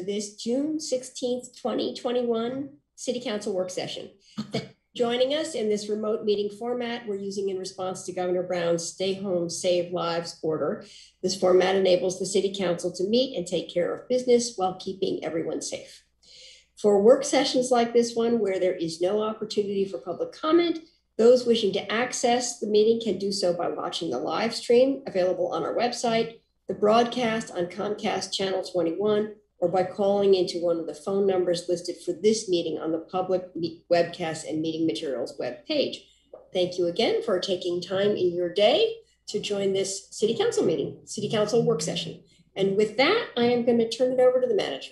this June 16th, 2021 City Council work session. Thank you for joining us in this remote meeting format we're using in response to Governor Brown's Stay Home, Save Lives order. This format enables the City Council to meet and take care of business while keeping everyone safe. For work sessions like this one, where there is no opportunity for public comment, those wishing to access the meeting can do so by watching the live stream available on our website, the broadcast on Comcast Channel 21, or by calling into one of the phone numbers listed for this meeting on the public webcast and meeting materials webpage. Thank you again for taking time in your day to join this City Council meeting, City Council work session. And with that, I am going to turn it over to the manager.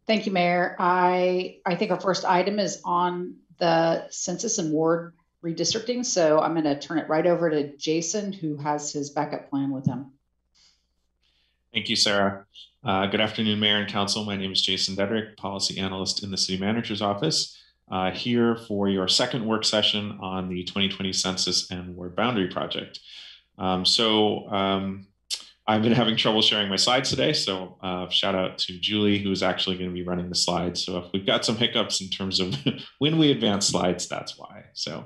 Thank you, Mayor. I think our first item is on the census and ward redistricting. So I'm going to turn it right over to Jason, who has his backup plan with him. Thank you, Sarah. Good afternoon, Mayor and Council. My name is Jason Dedrick, Policy Analyst in the City Manager's Office, here for your second work session on the 2020 Census and Ward Boundary Project. I've been having trouble sharing my slides today, so shout out to Julie, who's actually going to be running the slides. So if we've got some hiccups in terms of when we advance slides, that's why. So,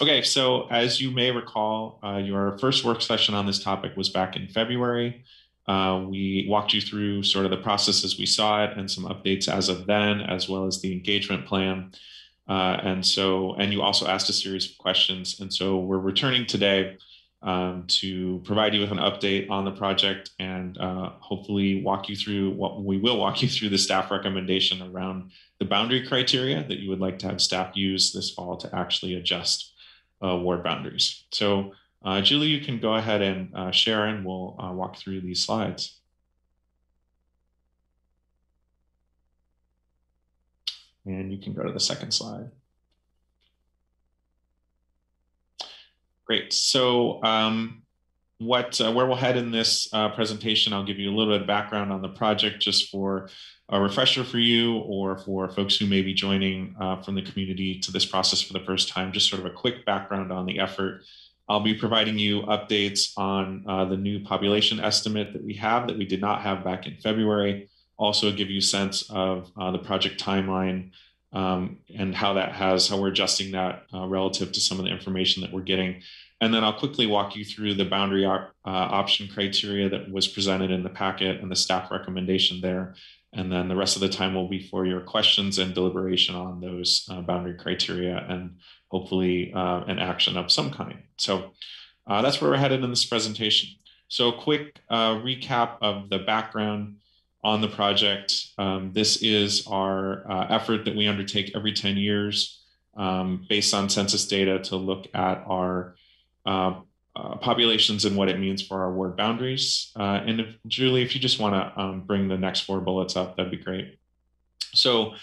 okay, so as you may recall, your first work session on this topic was back in February. We walked you through sort of the process as we saw it and some updates as of then, as well as the engagement plan. And you also asked a series of questions. And so we're returning today to provide you with an update on the project and hopefully walk you through the staff recommendation around the boundary criteria that you would like to have staff use this fall to actually adjust ward boundaries. So Julie, you can go ahead and share and we'll walk through these slides. And you can go to the second slide. Great. So where we'll head in this presentation, I'll give you a little bit of background on the project just for a refresher for you or for folks who may be joining from the community to this process for the first time, just sort of a quick background on the effort. I'll be providing you updates on the new population estimate that we have that we did not have back in February. Also give you a sense of the project timeline and how we're adjusting that relative to some of the information that we're getting. And then I'll quickly walk you through the boundary option criteria that was presented in the packet and the staff recommendation there. And then the rest of the time will be for your questions and deliberation on those boundary criteria and hopefully an action of some kind. So that's where we're headed in this presentation. So a quick recap of the background on the project. This is our effort that we undertake every 10 years based on census data to look at our populations and what it means for our ward boundaries. And Julie, if you just want to bring the next 4 bullets up, that'd be great. So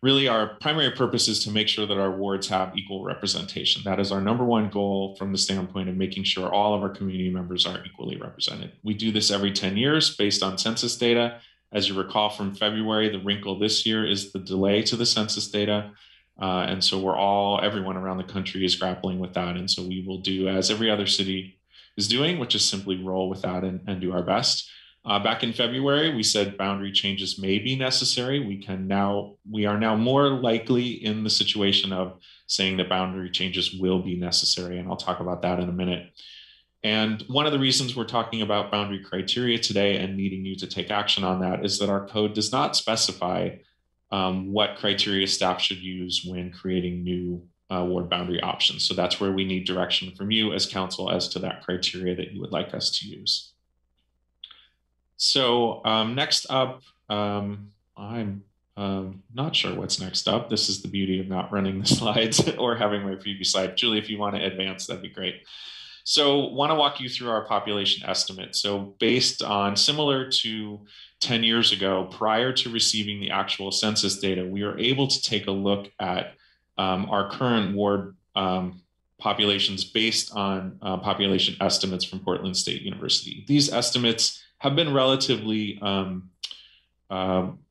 really our primary purpose is to make sure that our wards have equal representation. That is our #1 goal from the standpoint of making sure all of our community members are equally represented. We do this every 10 years based on census data. As you recall from February, the wrinkle this year is the delay to the census data. And so everyone around the country is grappling with that. And so we will do as every other city is doing, which is simply roll with that and do our best. Back in February, we said boundary changes may be necessary. We are now more likely in the situation of saying that boundary changes will be necessary. And I'll talk about that in a minute. And one of the reasons we're talking about boundary criteria today and needing you to take action on that is that our code does not specify what criteria staff should use when creating new ward boundary options. So that's where we need direction from you as council as to that criteria that you would like us to use. So next up, I'm not sure what's next up. This is the beauty of not running the slides or having my previous slide. Julie, if you want to advance, that'd be great. So want to walk you through our population estimate. So based on similar to 10 years ago, prior to receiving the actual census data, we are able to take a look at our current ward populations based on population estimates from Portland State University. These estimates have been relatively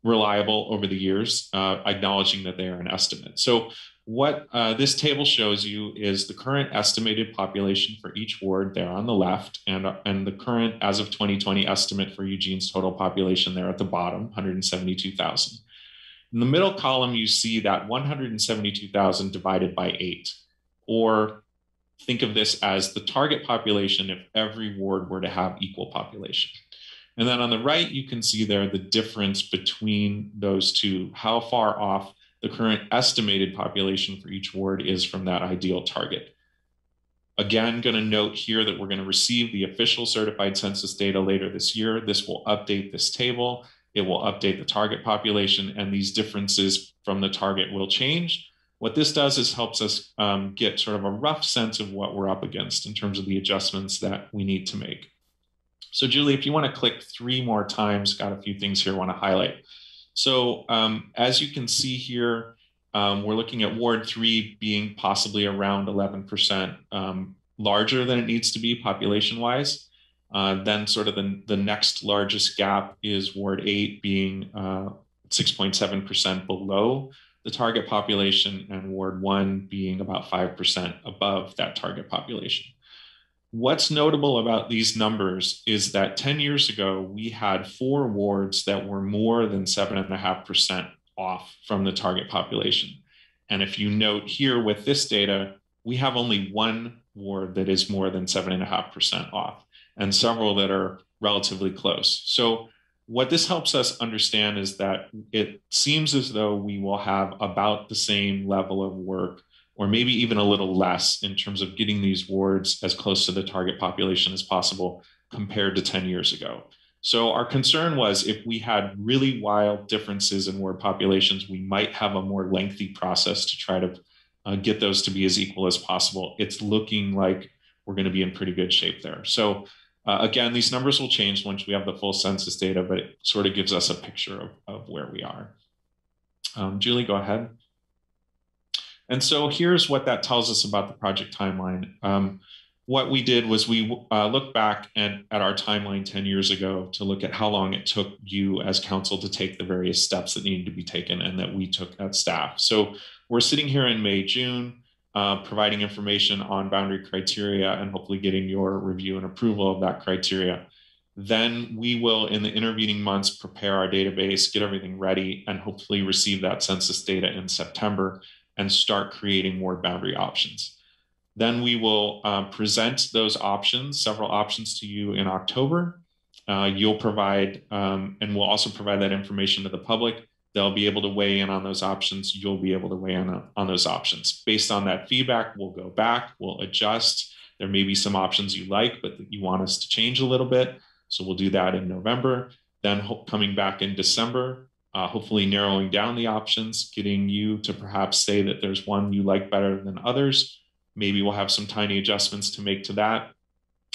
reliable over the years, acknowledging that they are an estimate. So What this table shows you is the current estimated population for each ward there on the left, and the current, as of 2020, estimate for Eugene's total population there at the bottom, 172,000. In the middle column, you see that 172,000 divided by 8, or think of this as the target population if every ward were to have equal population. And then on the right, you can see there the difference between those two, how far off the current estimated population for each ward is from that ideal target. Again, going to note here that we're going to receive the official certified census data later this year. This will update this table. It will update the target population, and these differences from the target will change. What this does is helps us get sort of a rough sense of what we're up against in terms of the adjustments that we need to make. So Julie, if you want to click 3 more times, got a few things here I want to highlight. So as you can see here, we're looking at Ward 3 being possibly around 11% larger than it needs to be population-wise. Then sort of the next largest gap is Ward 8 being 6.7% below the target population, and Ward 1 being about 5% above that target population. What's notable about these numbers is that 10 years ago, we had 4 wards that were more than 7.5% off from the target population. And if you note here with this data, we have only 1 ward that is more than 7.5% off, and several that are relatively close. So what this helps us understand is that it seems as though we will have about the same level of work, or maybe even a little less, in terms of getting these wards as close to the target population as possible compared to 10 years ago. So our concern was if we had really wild differences in ward populations, we might have a more lengthy process to try to get those to be as equal as possible. It's looking like we're going to be in pretty good shape there. So again, these numbers will change once we have the full census data, but it sort of gives us a picture of where we are. Julie, go ahead. And so here's what that tells us about the project timeline. What we did was we looked back at our timeline 10 years ago to look at how long it took you as council to take the various steps that needed to be taken and that we took as staff. So we're sitting here in May, June, providing information on boundary criteria and hopefully getting your review and approval of that criteria. Then we will, in the intervening months, prepare our database, get everything ready, and hopefully receive that census data in September and start creating ward boundary options. Then we will present those options, several options to you in October. You'll provide, and we'll also provide that information to the public. They'll be able to weigh in on those options. You'll be able to weigh in on those options. Based on that feedback, we'll go back, we'll adjust. There may be some options you like, but that you want us to change a little bit. So we'll do that in November. Then coming back in December, hopefully narrowing down the options, getting you to perhaps say that there's one you like better than others. Maybe we'll have some tiny adjustments to make to that.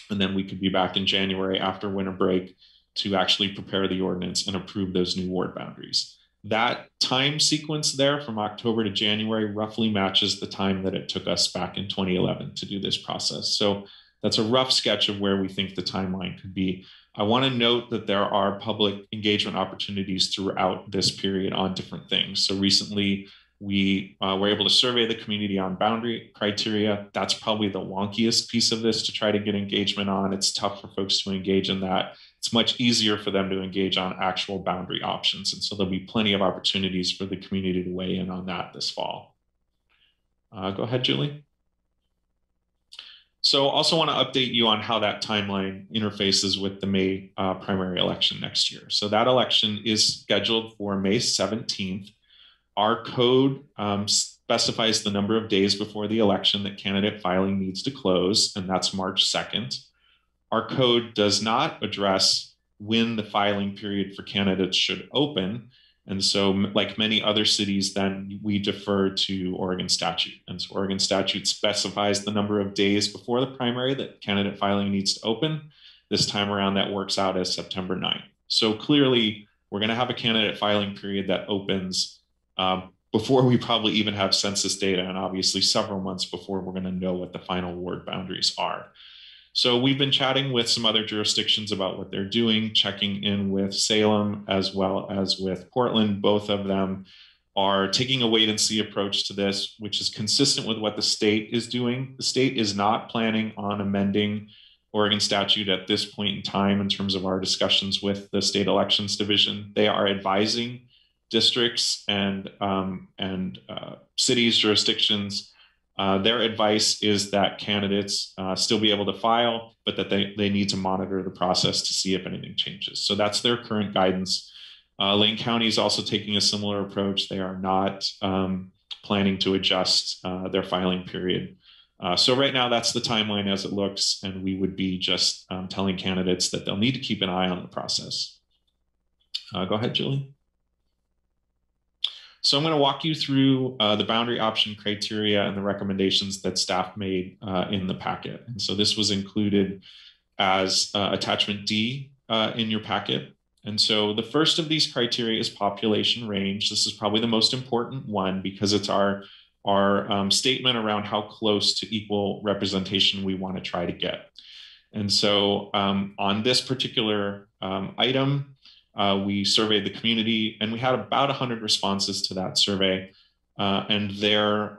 And then we could be back in January after winter break to actually prepare the ordinance and approve those new ward boundaries. That time sequence there from October to January roughly matches the time that it took us back in 2011 to do this process. So that's a rough sketch of where we think the timeline could be. I want to note that there are public engagement opportunities throughout this period on different things. So recently, we were able to survey the community on boundary criteria. That's probably the wonkiest piece of this to try to get engagement on. It's tough for folks to engage in that. It's much easier for them to engage on actual boundary options. And so there'll be plenty of opportunities for the community to weigh in on that this fall. Go ahead, Julie. So also want to update you on how that timeline interfaces with the May primary election next year. So that election is scheduled for May 17th. Our code specifies the number of days before the election that candidate filing needs to close, and that's March 2nd. Our code does not address when the filing period for candidates should open. And so like many other cities, then we defer to Oregon statute. And so Oregon statute specifies the number of days before the primary that candidate filing needs to open. This time around, that works out as September 9th. So clearly, we're going to have a candidate filing period that opens before we probably even have census data, and obviously several months before we're going to know what the final ward boundaries are. So we've been chatting with some other jurisdictions about what they're doing, checking in with Salem as well as with Portland. Both of them are taking a wait and see approach to this, which is consistent with what the state is doing. The state is not planning on amending Oregon statute at this point in time in terms of our discussions with the state elections division. They are advising districts and cities, jurisdictions. Their advice is that candidates still be able to file, but that they need to monitor the process to see if anything changes. So that's their current guidance. Lane County is also taking a similar approach. They are not planning to adjust their filing period. So right now, that's the timeline as it looks, and we would be just telling candidates that they'll need to keep an eye on the process. Go ahead, Julie. So I'm going to walk you through the boundary option criteria and the recommendations that staff made in the packet. And so this was included as attachment D in your packet. And so the first of these criteria is population range. This is probably the most important one because it's our statement around how close to equal representation we want to try to get. And so on this particular item, we surveyed the community and we had about 100 responses to that survey. And their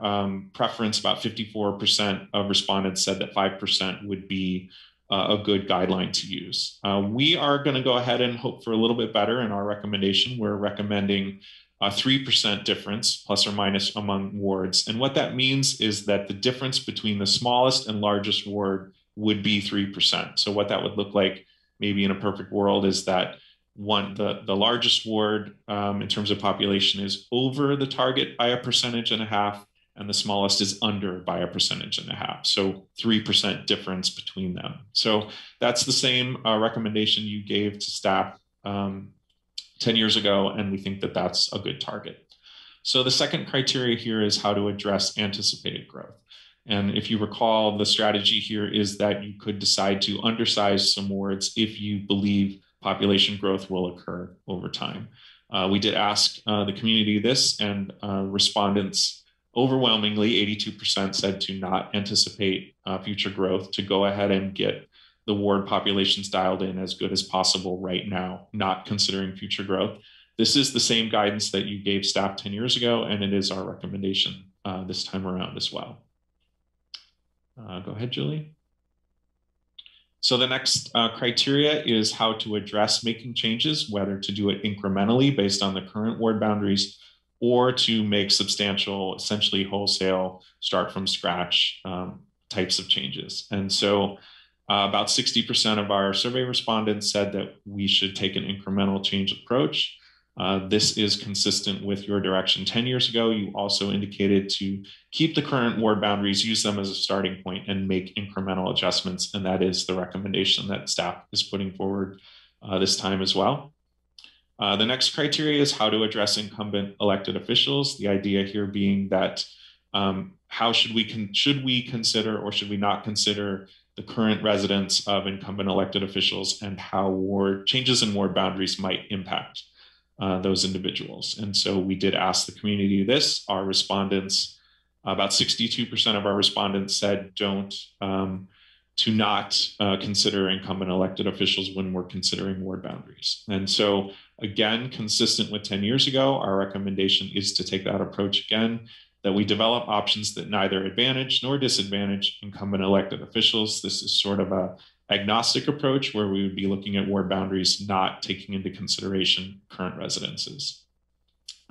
preference, about 54% of respondents said that 5% would be a good guideline to use. We are going to go ahead and hope for a little bit better in our recommendation. We're recommending a 3% difference plus or minus among wards. And what that means is that the difference between the smallest and largest ward would be 3%. So what that would look like maybe in a perfect world is that the largest ward in terms of population is over the target by 1.5%, and the smallest is under by 1.5%. So 3% difference between them. So that's the same recommendation you gave to staff 10 years ago, and we think that that's a good target. So the second criteria here is how to address anticipated growth. And if you recall, the strategy here is that you could decide to undersize some wards if you believe population growth will occur over time. We did ask the community this, and respondents overwhelmingly, 82% said to not anticipate future growth, to go ahead and get the ward populations dialed in as good as possible right now, not considering future growth. This is the same guidance that you gave staff 10 years ago, and it is our recommendation this time around as well. Go ahead, Julie. So the next criteria is how to address making changes, whether to do it incrementally based on the current ward boundaries or to make substantial, essentially wholesale, start from scratch types of changes. And so about 60% of our survey respondents said that we should take an incremental change approach. This is consistent with your direction 10 years ago. You also indicated to keep the current ward boundaries, use them as a starting point, and make incremental adjustments. And that is the recommendation that staff is putting forward this time as well. The next criteria is how to address incumbent elected officials. The idea here being that how should we consider or should we not consider the current residents of incumbent elected officials and how changes in ward boundaries might impact those individuals. And so we did ask the community this. Our respondents, about 62% of our respondents said to not consider incumbent elected officials when we're considering ward boundaries. And so again, consistent with 10 years ago, our recommendation is to take that approach again, that we develop options that neither advantage nor disadvantage incumbent elected officials. This is sort of a agnostic approach where we would be looking at ward boundaries, not taking into consideration current residences.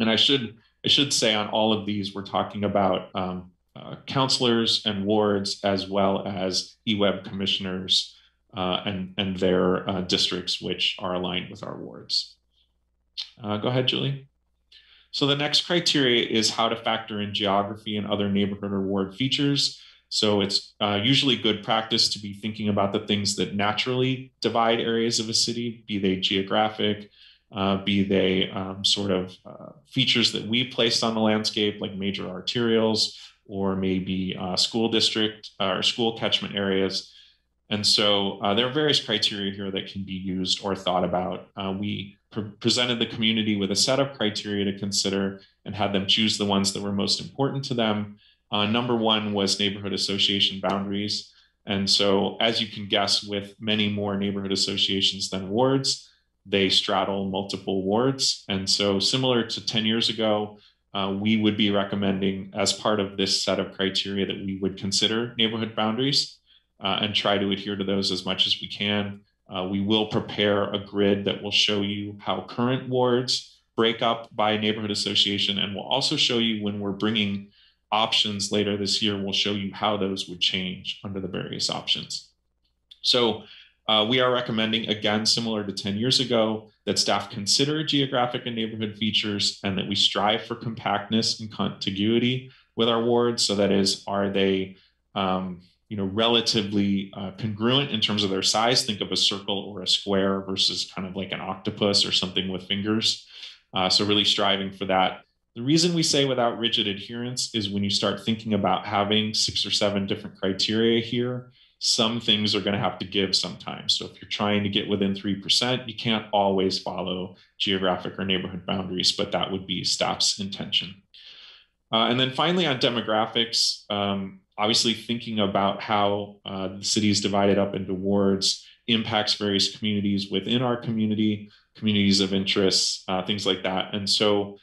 And I should say on all of these, we're talking about counselors and wards, as well as EWEB commissioners and their districts, which are aligned with our wards. Go ahead, Julie. So the next criteria is how to factor in geography and other neighborhood or ward features. So it's usually good practice to be thinking about the things that naturally divide areas of a city, be they geographic, be they features that we placed on the landscape, like major arterials, or maybe school district or school catchment areas. And so there are various criteria here that can be used or thought about. We presented the community with a set of criteria to consider and had them choose the ones that were most important to them. Number one was neighborhood association boundaries. And so as you can guess, with many more neighborhood associations than wards, they straddle multiple wards. And so similar to 10 years ago, we would be recommending as part of this set of criteria that we would consider neighborhood boundaries and try to adhere to those as much as we can. We will prepare a grid that will show you how current wards break up by neighborhood association, and we'll also show you when we're bringing options later this year, we'll show you how those would change under the various options. So we are recommending, again, similar to 10 years ago, that staff consider geographic and neighborhood features and that we strive for compactness and contiguity with our wards. So that is, are they relatively congruent in terms of their size? Think of a circle or a square versus kind of like an octopus or something with fingers. So really striving for that. The reason we say without rigid adherence is when you start thinking about having 6 or 7 different criteria here, some things are going to have to give sometimes. So if you're trying to get within 3%, you can't always follow geographic or neighborhood boundaries, but that would be staff's intention. And then finally on demographics, obviously thinking about how the city is divided up into wards impacts various communities within our community, communities of interest, things like that. And so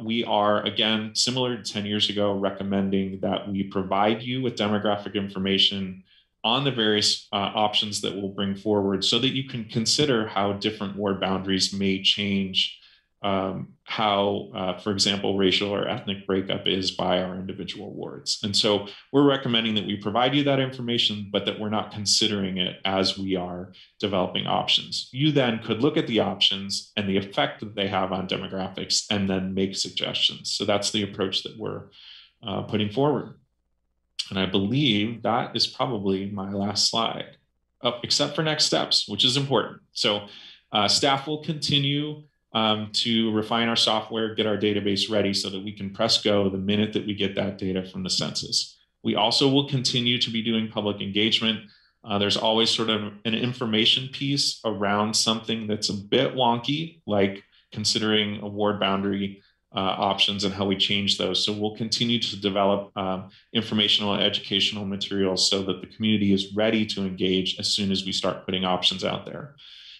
we are, again, similar to 10 years ago, recommending that we provide you with demographic information on the various options that we'll bring forward so that you can consider how different ward boundaries may change how, for example, racial or ethnic breakup is by our individual wards. And so we're recommending that we provide you that information, but that we're not considering it as we are developing options. You then could look at the options and the effect that they have on demographics and then make suggestions. So that's the approach that we're putting forward. And I believe that is probably my last slide, except for next steps, which is important. So staff will continue to refine our software, get our database ready so that we can press go the minute that we get that data from the census. We also will continue to be doing public engagement. There's always sort of an information piece around something that's a bit wonky, like considering a ward boundary options and how we change those. So we'll continue to develop informational and educational materials so that the community is ready to engage as soon as we start putting options out there.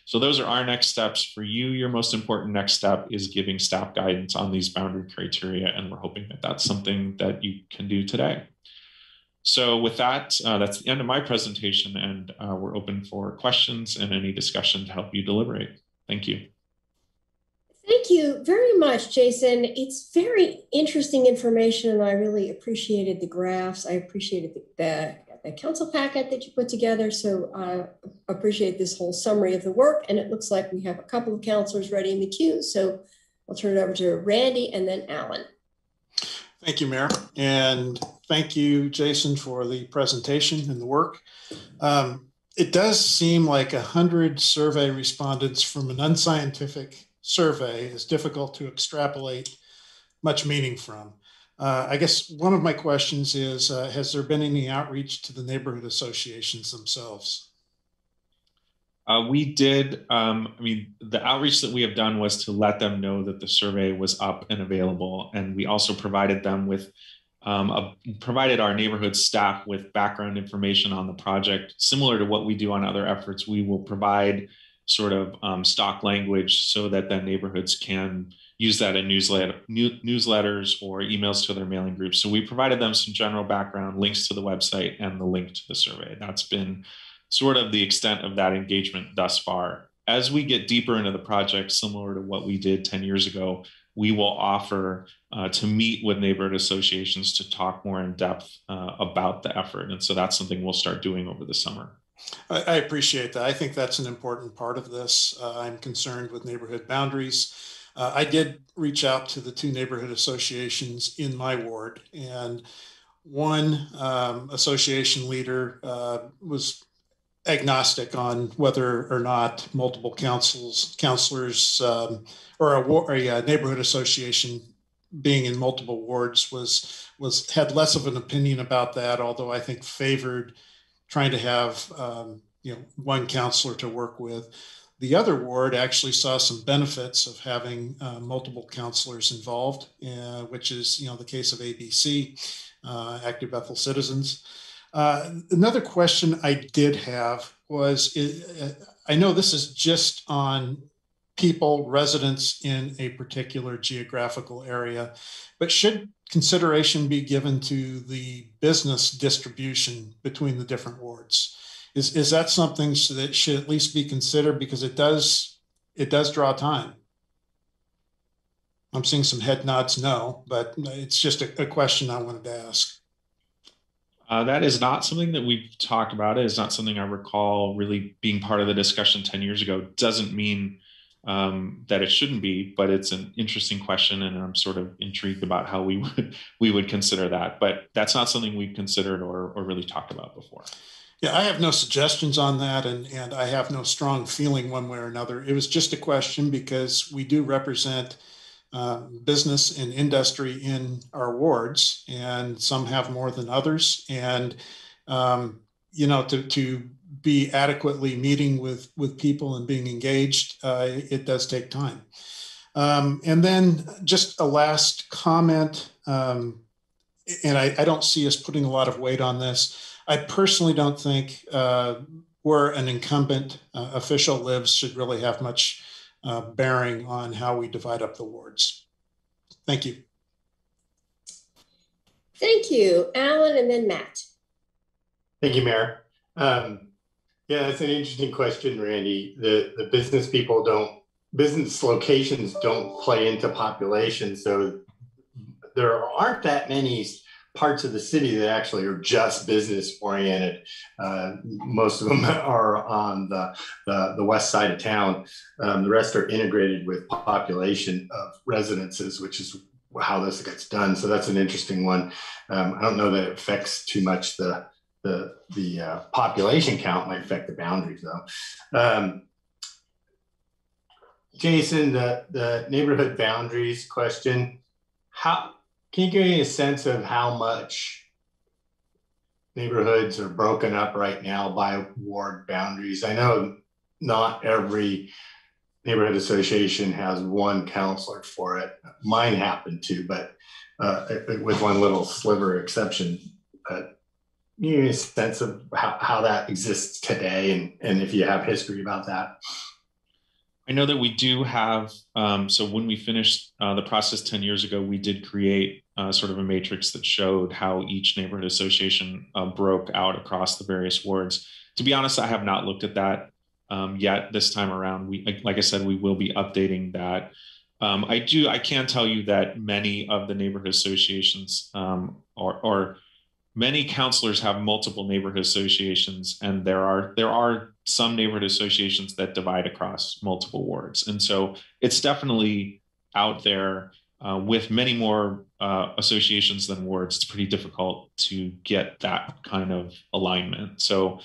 So those are our next steps for you. Your most important next step is giving staff guidance on these boundary criteria, and we're hoping that that's something that you can do today. So with that, that's the end of my presentation, and we're open for questions and any discussion to help you deliberate. Thank you. Thank you very much, Jason. It's very interesting information, and I really appreciated the graphs. I appreciated the council packet that you put together. So I appreciate this whole summary of the work. And it looks like we have a couple of counselors ready in the queue. So I'll turn it over to Randy and then Alan. Thank you, Mayor. And thank you, Jason, for the presentation and the work. It does seem like 100 survey respondents from an unscientific survey is difficult to extrapolate much meaning from. I guess one of my questions is, has there been any outreach to the neighborhood associations themselves? We did. The outreach that we have done was to let them know that the survey was up and available. And we also provided them with, provided our neighborhood staff with background information on the project. Similar to what we do on other efforts, we will provide sort of stock language so that the neighborhoods can use that in newsletters or emails to their mailing groups. So we provided them some general background, links to the website, and the link to the survey. That's been sort of the extent of that engagement thus far. As we get deeper into the project, similar to what we did 10 years ago, we will offer to meet with neighborhood associations to talk more in depth about the effort. And so that's something we'll start doing over the summer. I appreciate that. I think that's an important part of this. I'm concerned with neighborhood boundaries. I did reach out to the 2 neighborhood associations in my ward, and one association leader was agnostic on whether or not multiple counselors or a neighborhood association being in multiple wards had less of an opinion about that, although I think favored trying to have one counselor to work with. The other ward actually saw some benefits of having multiple counselors involved, which is the case of ABC, Active Bethel Citizens. Another question I did have was, I know this is just on people, residents in a particular geographical area, but should consideration be given to the business distribution between the different wards? Is that something that should at least be considered, because it does draw time? I'm seeing some head nods no, but it's just a question I wanted to ask. That is not something that we've talked about. It is not something I recall really being part of the discussion 10 years ago. Doesn't mean that it shouldn't be, but it's an interesting question, and I'm sort of intrigued about how we would consider that. But that's not something we've considered or really talked about before. Yeah, I have no suggestions on that, and I have no strong feeling one way or another. It was just a question because we do represent business and industry in our wards, and some have more than others. And to be adequately meeting with people and being engaged, it does take time. And then just a last comment, and I don't see us putting a lot of weight on this. I personally don't think where an incumbent official lives should really have much bearing on how we divide up the wards. Thank you. Thank you, Alan, and then Matt. Thank you, Mayor. Yeah, that's an interesting question, Randy. The business locations don't play into population, so there aren't that many parts of the city that actually are just business oriented. Most of them are on the west side of town. The rest are integrated with population of residences, which is how this gets done. So that's an interesting one. I don't know that it affects too much the population count. Might affect the boundaries though. Jason, the neighborhood boundaries question, can you give me a sense of how much neighborhoods are broken up right now by ward boundaries? I know not every neighborhood association has one counselor for it. Mine happened to, but with one little sliver exception. Give me a sense of how that exists today, and if you have history about that. I know that we do have, so when we finished the process 10 years ago, we did create sort of a matrix that showed how each neighborhood association broke out across the various wards. To be honest, I have not looked at that yet this time around. Like I said, we will be updating that. I can tell you that many of the neighborhood associations or many counselors have multiple neighborhood associations, and there are some neighborhood associations that divide across multiple wards. And so it's definitely out there with many more associations than wards. It's pretty difficult to get that kind of alignment. So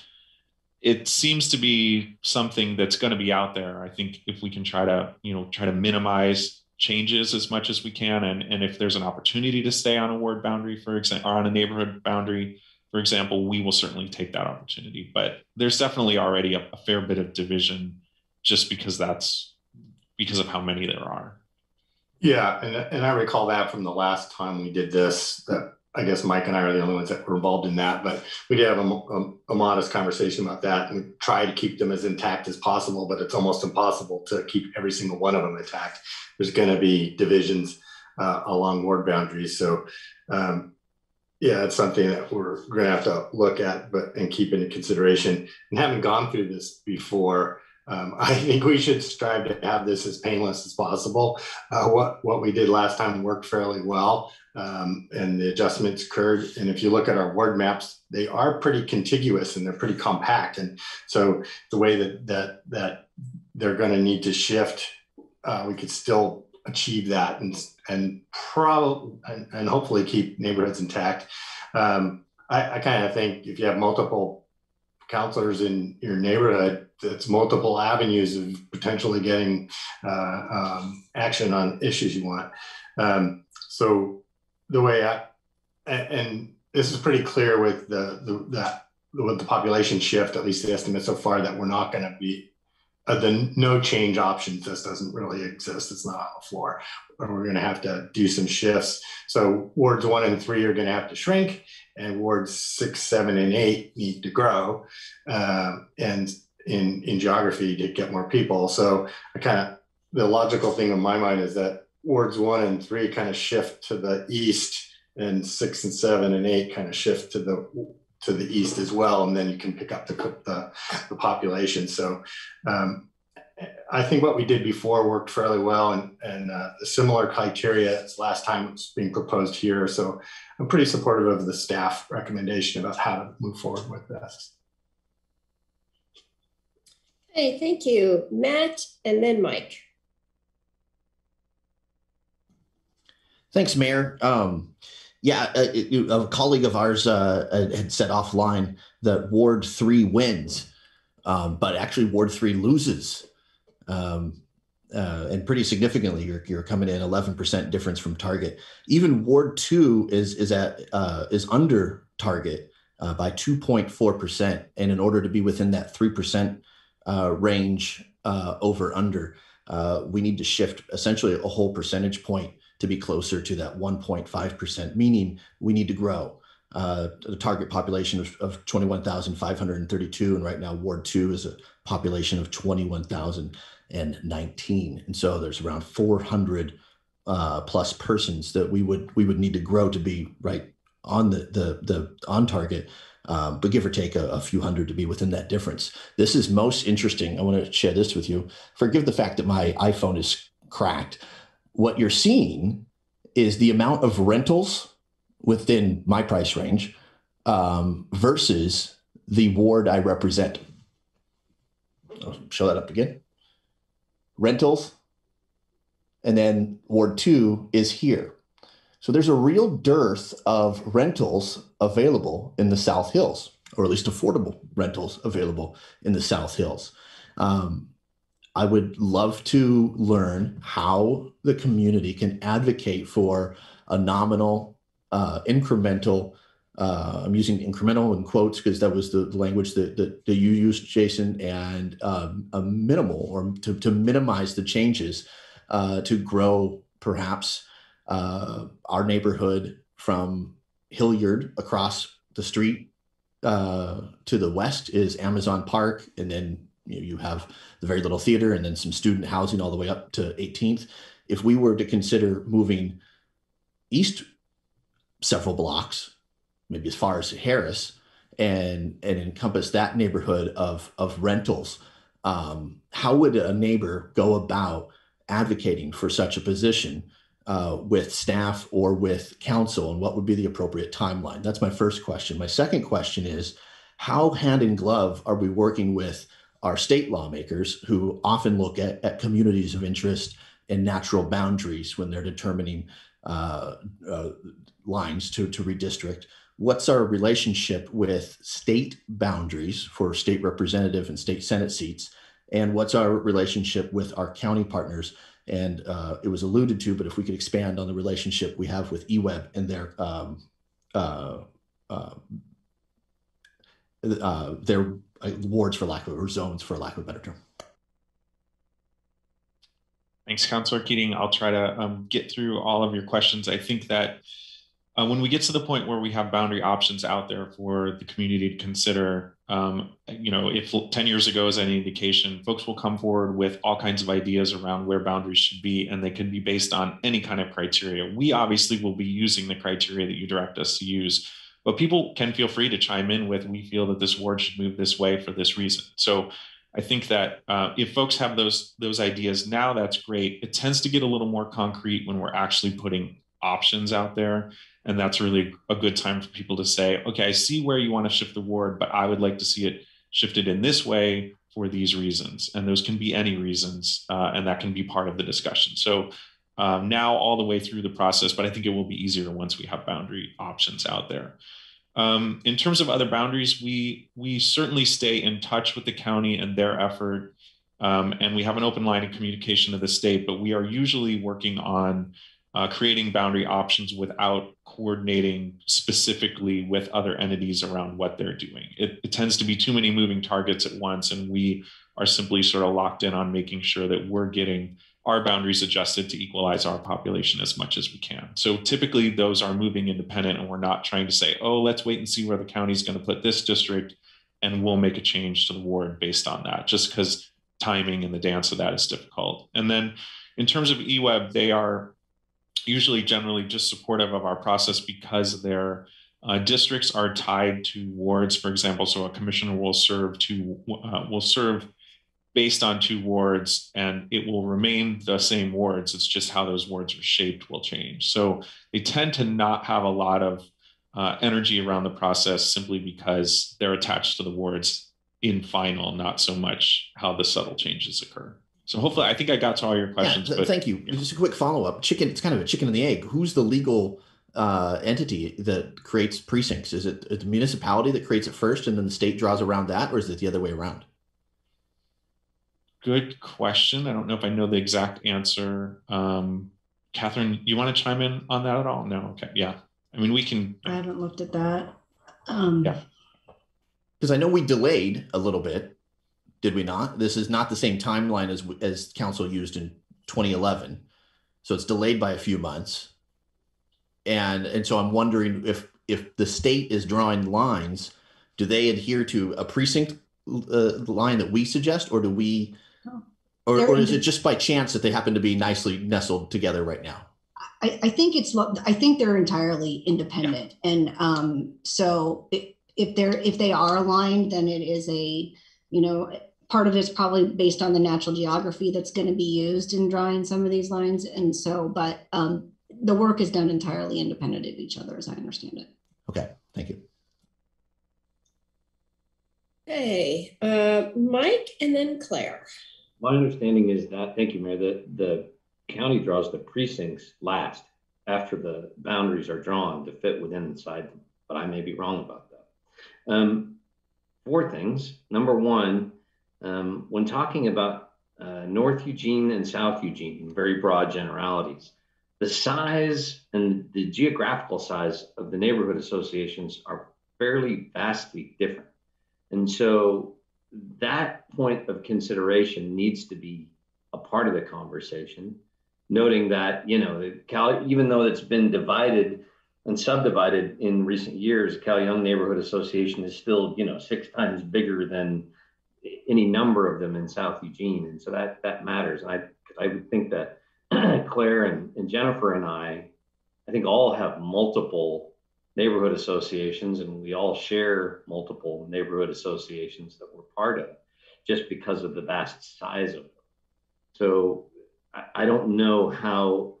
it seems to be something that's going to be out there. I think if we can try to minimize changes as much as we can, and if there's an opportunity to stay on a ward boundary, for example, or on a neighborhood boundary, for example, we will certainly take that opportunity. But there's definitely already a fair bit of division, just because of how many there are. Yeah, and I recall that from the last time we did this, that I guess Mike and I are the only ones that were involved in that, but we did have a modest conversation about that, and we try to keep them as intact as possible, but it's almost impossible to keep every single one of them intact. There's going to be divisions along ward boundaries. So yeah, it's something that we're going to have to look at and keep into consideration. And having gone through this before, I think we should strive to have this as painless as possible. What we did last time worked fairly well, and the adjustments occurred. And if you look at our ward maps, they are pretty contiguous and they're pretty compact. And so the way that they're going to need to shift, we could still achieve that and hopefully keep neighborhoods intact. I kind of think if you have multiple counselors in your neighborhood, that's multiple avenues of potentially getting action on issues you want. So the way and this is pretty clear with with the population shift, at least the estimate so far, that we're not going to be the no change option just doesn't really exist. It's not on the floor. We're going to have to do some shifts. So wards 1 and 3 are going to have to shrink, and wards 6, 7, and 8 need to grow, and in geography to get more people. So I kind of the logical thing in my mind is that wards 1 and 3 kind of shift to the east, and 6 and 7 and 8 kind of shift to the east as well, and then you can pick up the population. So I think what we did before worked fairly well, and the similar criteria as last time was being proposed here. So I'm pretty supportive of the staff recommendation about how to move forward with this. Hey, thank you, Matt, and then Mike. Thanks, Mayor. A colleague of ours had said offline that Ward 3 wins, but actually Ward 3 loses, and pretty significantly. You're coming in 11% difference from target. Even Ward 2 is under target by 2.4%, and in order to be within that 3% range over under, we need to shift essentially a whole percentage point to be closer to that 1.5%, meaning we need to grow. The target population of 21,532, and right now Ward 2 is a population of 21,019, and so there's around 400 plus persons that we would need to grow to be right on the on target, but give or take a few hundred to be within that difference. This is most interesting. I want to share this with you. Forgive the fact that my iPhone is cracked. What you're seeing is the amount of rentals within my price range versus the ward I represent. I'll show that up again. Rentals, and then Ward 2 is here. So there's a real dearth of rentals available in the South Hills, or at least affordable rentals available in the South Hills. I would love to learn how the community can advocate for a nominal, incremental, I'm using incremental in quotes because that was the language that you used, Jason, and a minimal, or to minimize the changes, to grow perhaps our neighborhood from Hilliard across the street to the west is Amazon Park, and then you have the very little theater and then some student housing all the way up to 18th. If we were to consider moving east several blocks, maybe as far as Harris, and encompass that neighborhood of rentals, how would a neighbor go about advocating for such a position with staff or with council, and what would be the appropriate timeline? That's my first question. My second question is, how hand in glove are we working with our state lawmakers, who often look at communities of interest and natural boundaries when they're determining lines to redistrict? What's our relationship with state boundaries for state representative and state Senate seats? And what's our relationship with our county partners? And it was alluded to, but if we could expand on the relationship we have with EWEB and their wards, for lack of, or zones, for lack of a better term. Thanks, Councilor Keating. I'll try to get through all of your questions. I think that when we get to the point where we have boundary options out there for the community to consider, if 10 years ago is any indication, folks will come forward with all kinds of ideas around where boundaries should be, and they can be based on any kind of criteria. We obviously will be using the criteria that you direct us to use, but people can feel free to chime in with, we feel that this ward should move this way for this reason. So I think that if folks have those ideas now, that's great. It tends to get a little more concrete when we're actually putting options out there. And that's really a good time for people to say, okay, I see where you want to shift the ward, but I would like to see it shifted in this way for these reasons. And those can be any reasons, and that can be part of the discussion. So now all the way through the process, but I think it will be easier once we have boundary options out there. In terms of other boundaries, we certainly stay in touch with the county and their effort, and we have an open line of communication to the state, but we are usually working on creating boundary options without coordinating specifically with other entities around what they're doing. It tends to be too many moving targets at once, and we are simply sort of locked in on making sure that we're getting our boundaries adjusted to equalize our population as much as we can. So typically those are moving independent, and we're not trying to say, oh, let's wait and see where the county's going to put this district, and we'll make a change to the ward based on that, just because timing and the dance of that is difficult. And then in terms of eWeb, they are usually generally just supportive of our process because their districts are tied to wards, for example. So a commissioner will serve based on 2 wards, and it will remain the same wards. It's just how those wards are shaped will change. So they tend to not have a lot of energy around the process simply because they're attached to the wards in final, not so much how the subtle changes occur. So hopefully, I think I got to all your questions. But, thank you. Just a quick follow-up. It's kind of a chicken and the egg. Who's the legal entity that creates precincts? Is it the municipality that creates it first and then the state draws around that, or is it the other way around? Good question. I don't know if I know the exact answer. Catherine, you want to chime in on that at all? No. Okay. Yeah. I mean, we can. I haven't looked at that. Yeah. Because I know we delayed a little bit. Did we not? This is not the same timeline as council used in 2011. So it's delayed by a few months. And so I'm wondering if the state is drawing lines, do they adhere to a precinct line that we suggest, or do we, or is it just by chance that they happen to be nicely nestled together right now? I think they're entirely independent. Yeah. And so if they are aligned, then it is part of it's probably based on the natural geography that's going to be used in drawing some of these lines. And so, but the work is done entirely independent of each other, as I understand it. Okay, thank you. Hey, Mike and then Claire. My understanding is that, thank you, Mayor, that the county draws the precincts last after the boundaries are drawn to fit within inside them, but I may be wrong about that. 4 things. Number 1, when talking about North Eugene and South Eugene, in very broad generalities, the size and the geographical size of the neighborhood associations are fairly vastly different. And so that point of consideration needs to be a part of the conversation, noting that, even though it's been divided and subdivided in recent years, Cal Young Neighborhood Association is still, 6 times bigger than any number of them in South Eugene. And so that matters. And I would think that Claire and Jennifer and I think all have multiple neighborhood associations, and we all share multiple neighborhood associations that we're part of just because of the vast size of them. So I don't know how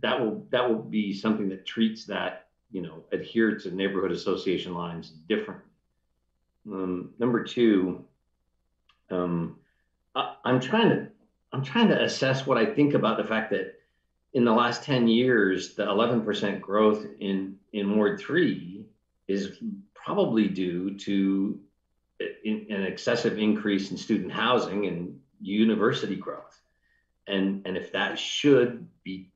that will be something that treats that, adhere to neighborhood association lines differently. Number 2, I'm trying to assess what I think about the fact that in the last 10 years, the 11% growth in Ward 3 is probably due to an excessive increase in student housing and university growth. And if that should be,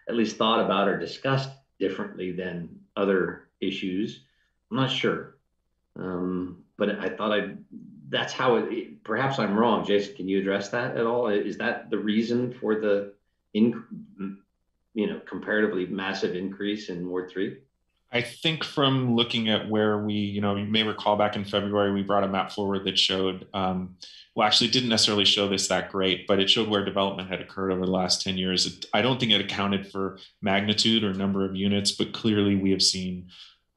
at least thought about or discussed differently than other issues, I'm not sure. But I thought that's how perhaps I'm wrong. Jason, can you address that at all? Is that the reason for the comparatively massive increase in Ward 3? I think from looking at where you may recall back in February, we brought a map forward that showed, actually didn't necessarily show this that great, but it showed where development had occurred over the last 10 years. I don't think it accounted for magnitude or number of units, but clearly we have seen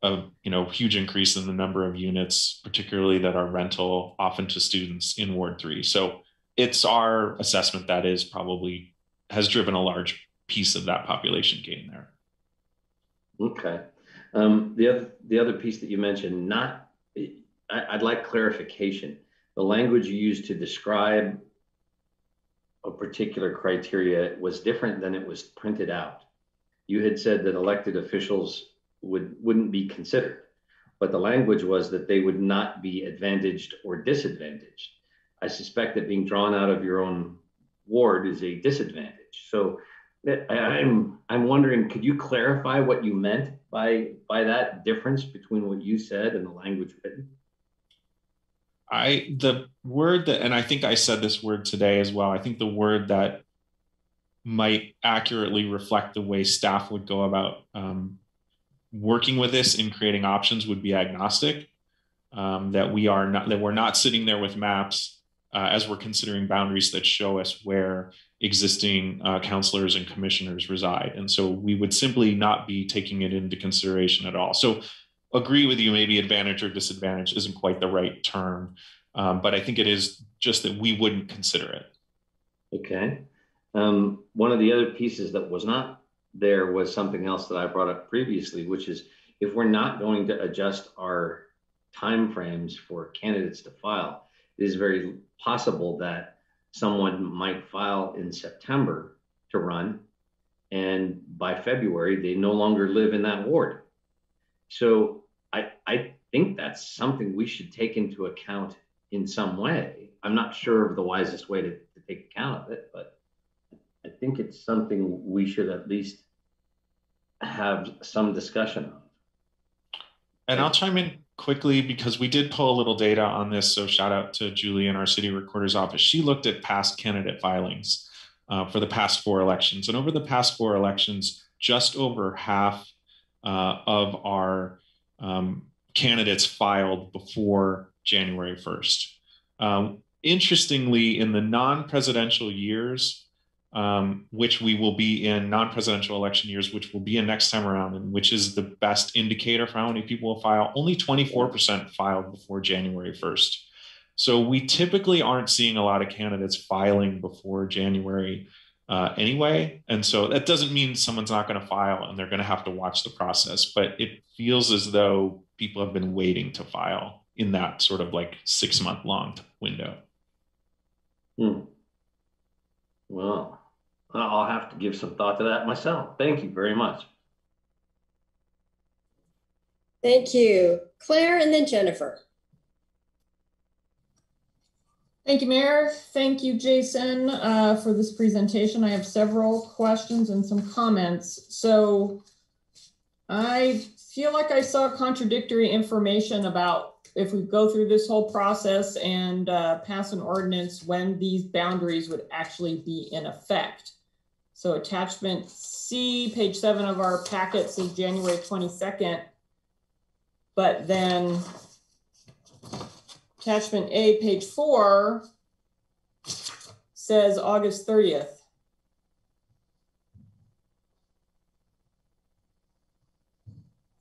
a huge increase in the number of units, particularly that are rental, often to students in Ward 3. So it's our assessment that has driven a large piece of that population gain there. Okay. The other piece that you mentioned, I'd like clarification. The language you used to describe a particular criteria was different than it was printed out. You had said that elected officials wouldn't be considered, but the language was that they would not be advantaged or disadvantaged. I suspect that being drawn out of your own ward is a disadvantage. So I'm wondering, could you clarify what you meant by that difference between what you said and the language written? The word that, and I think I said this word today as well, I think the word that might accurately reflect the way staff would go about working with this in creating options would be agnostic. That we're not sitting there with maps as we're considering boundaries that show us where existing councilors and commissioners reside. And so we would simply not be taking it into consideration at all. So agree with you, maybe advantage or disadvantage isn't quite the right term, but I think it is just that we wouldn't consider it. Okay. One of the other pieces that was not there was something else that I brought up previously, which is if we're not going to adjust our timeframes for candidates to file, it is very possible that someone might file in September to run, and by February, they no longer live in that ward. So I think that's something we should take into account in some way. I'm not sure of the wisest way to take account of it, but I think it's something we should at least have some discussion of. And I'll chime in quickly because we did pull a little data on this. So shout out to Julie in our city recorder's office. She looked at past candidate filings for the past 4 elections. And over the past 4 elections, just over half of our candidates filed before January 1st. Interestingly, in the non-presidential years, which we will be in, non-presidential election years, which will be in next time around, and which is the best indicator for how many people will file, only 24% filed before January 1st. So we typically aren't seeing a lot of candidates filing before January anyway. And so that doesn't mean someone's not going to file and they're going to have to watch the process, but it feels as though people have been waiting to file in that sort of like 6-month long window. Well, I'll have to give some thought to that myself. Thank you very much. Thank you. Claire and then Jennifer. Thank you, Mayor. Thank you, Jason, for this presentation. I have several questions and some comments. So I feel like I saw contradictory information about if we go through this whole process and pass an ordinance, when these boundaries would actually be in effect. So attachment C, page 7 of our packet says January 22nd, but then attachment A, page 4 says August 30th.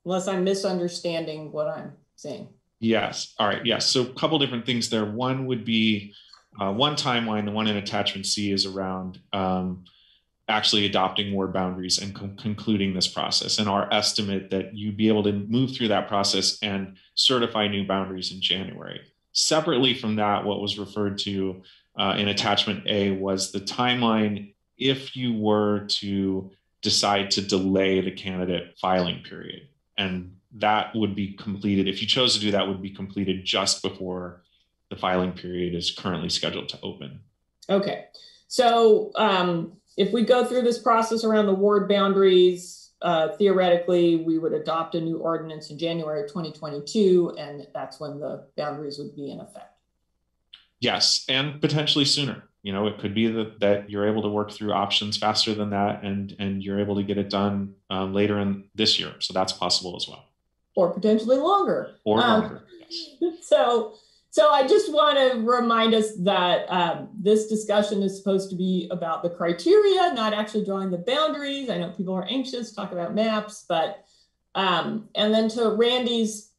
Unless I'm misunderstanding what I'm saying. Yes. All right. Yes. So a couple different things there. One would be one timeline. The one in attachment C is around actually adopting ward boundaries and concluding this process, and our estimate that you'd be able to move through that process and certify new boundaries in January. Separately from that, what was referred to in attachment A was the timeline if you were to decide to delay the candidate filing period. And that would be completed, if you chose to do that, would be completed just before the filing period is currently scheduled to open. Okay, so if we go through this process around the ward boundaries, theoretically, we would adopt a new ordinance in January of 2022, and that's when the boundaries would be in effect. Yes, and potentially sooner. You know, it could be that you're able to work through options faster than that, and you're able to get it done later in this year. So that's possible as well. Or potentially longer. Or longer, yes. So I just want to remind us that this discussion is supposed to be about the criteria, not actually drawing the boundaries. I know people are anxious to talk about maps, but and then to Randy's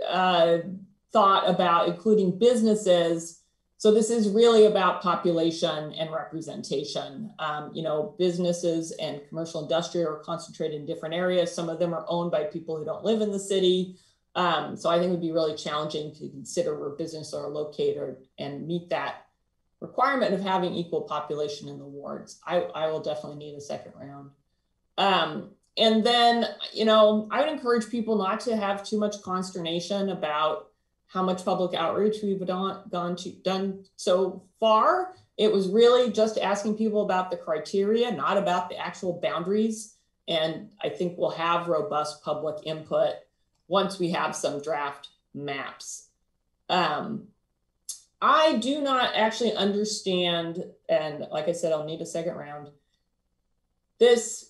thought about including businesses. So this is really about population and representation. You know, businesses and commercial industrial are concentrated in different areas. Some of them are owned by people who don't live in the city. So I think it would be really challenging to consider where businesses are located and meet that requirement of having equal population in the wards. I will definitely need a second round. And then, you know, I would encourage people not to have too much consternation about how much public outreach we've done so far. It was really just asking people about the criteria, not about the actual boundaries. And I think we'll have robust public input once we have some draft maps. I do not actually understand, and like I said, I'll need a second round, this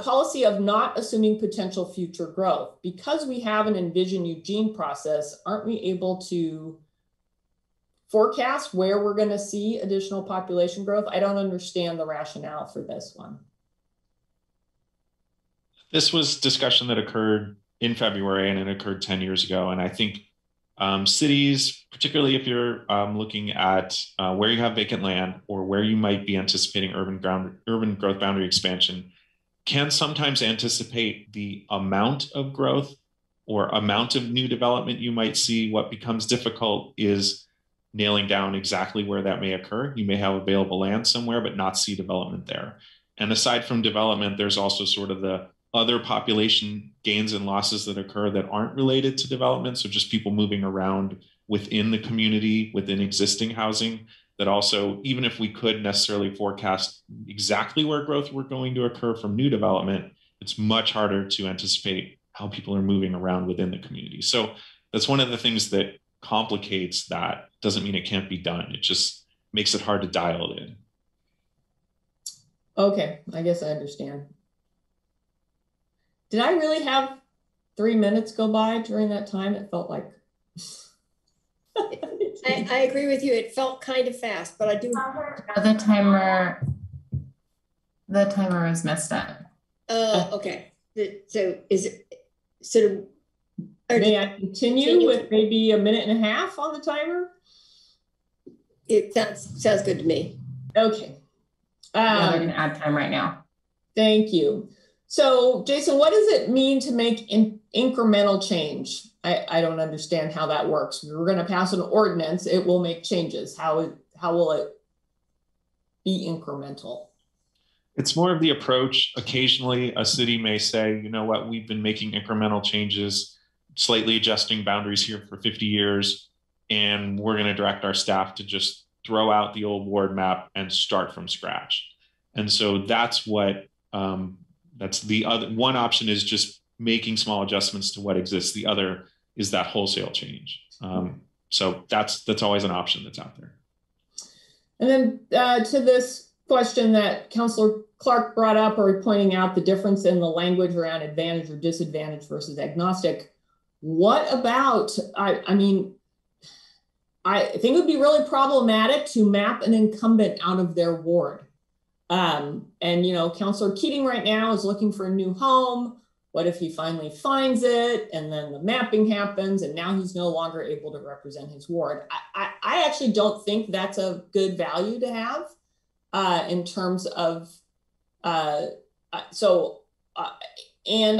policy of not assuming potential future growth. Because we have an Envision Eugene process, aren't we able to forecast where we're going to see additional population growth? I don't understand the rationale for this one. This was discussion that occurred in February, and it occurred 10 years ago. And I think cities, particularly if you're looking at where you have vacant land or where you might be anticipating urban growth boundary expansion, can sometimes anticipate the amount of growth or amount of new development you might see. What becomes difficult is nailing down exactly where that may occur. You may have available land somewhere, but not see development there. And aside from development, there's also sort of the other population gains and losses that occur that aren't related to development. So just people moving around within the community, within existing housing, that also, even if we could necessarily forecast exactly where growth were going to occur from new development, it's much harder to anticipate how people are moving around within the community. So that's one of the things that complicates that. Doesn't mean it can't be done. It just makes it hard to dial it in. Okay, I guess I understand. Did I really have 3 minutes go by during that time? It felt like. I agree with you. It felt kind of fast, but I do. The timer was messed up. Okay. So is it sort of? May I continue with maybe a minute and a half on the timer? It sounds good to me. Okay. Yeah, they're gonna add time right now. Thank you. So, Jason, what does it mean to make incremental change? I don't understand how that works. We're going to pass an ordinance. It will make changes. How will it be incremental? It's more of the approach. Occasionally, a city may say, you know what, we've been making incremental changes, slightly adjusting boundaries here for 50 years, and we're going to direct our staff to just throw out the old ward map and start from scratch. And so that's what, that's the other. One option is just making small adjustments to what exists. The other is that wholesale change. So that's always an option that's out there. And then to this question that Councilor Clark brought up, or pointing out the difference in the language around advantage or disadvantage versus agnostic. What about, I mean, I think it would be really problematic to map an incumbent out of their ward. And, you know, Councilor Keating right now is looking for a new home. What if he finally finds it and then the mapping happens and now he's no longer able to represent his ward? I actually don't think that's a good value to have in terms of, and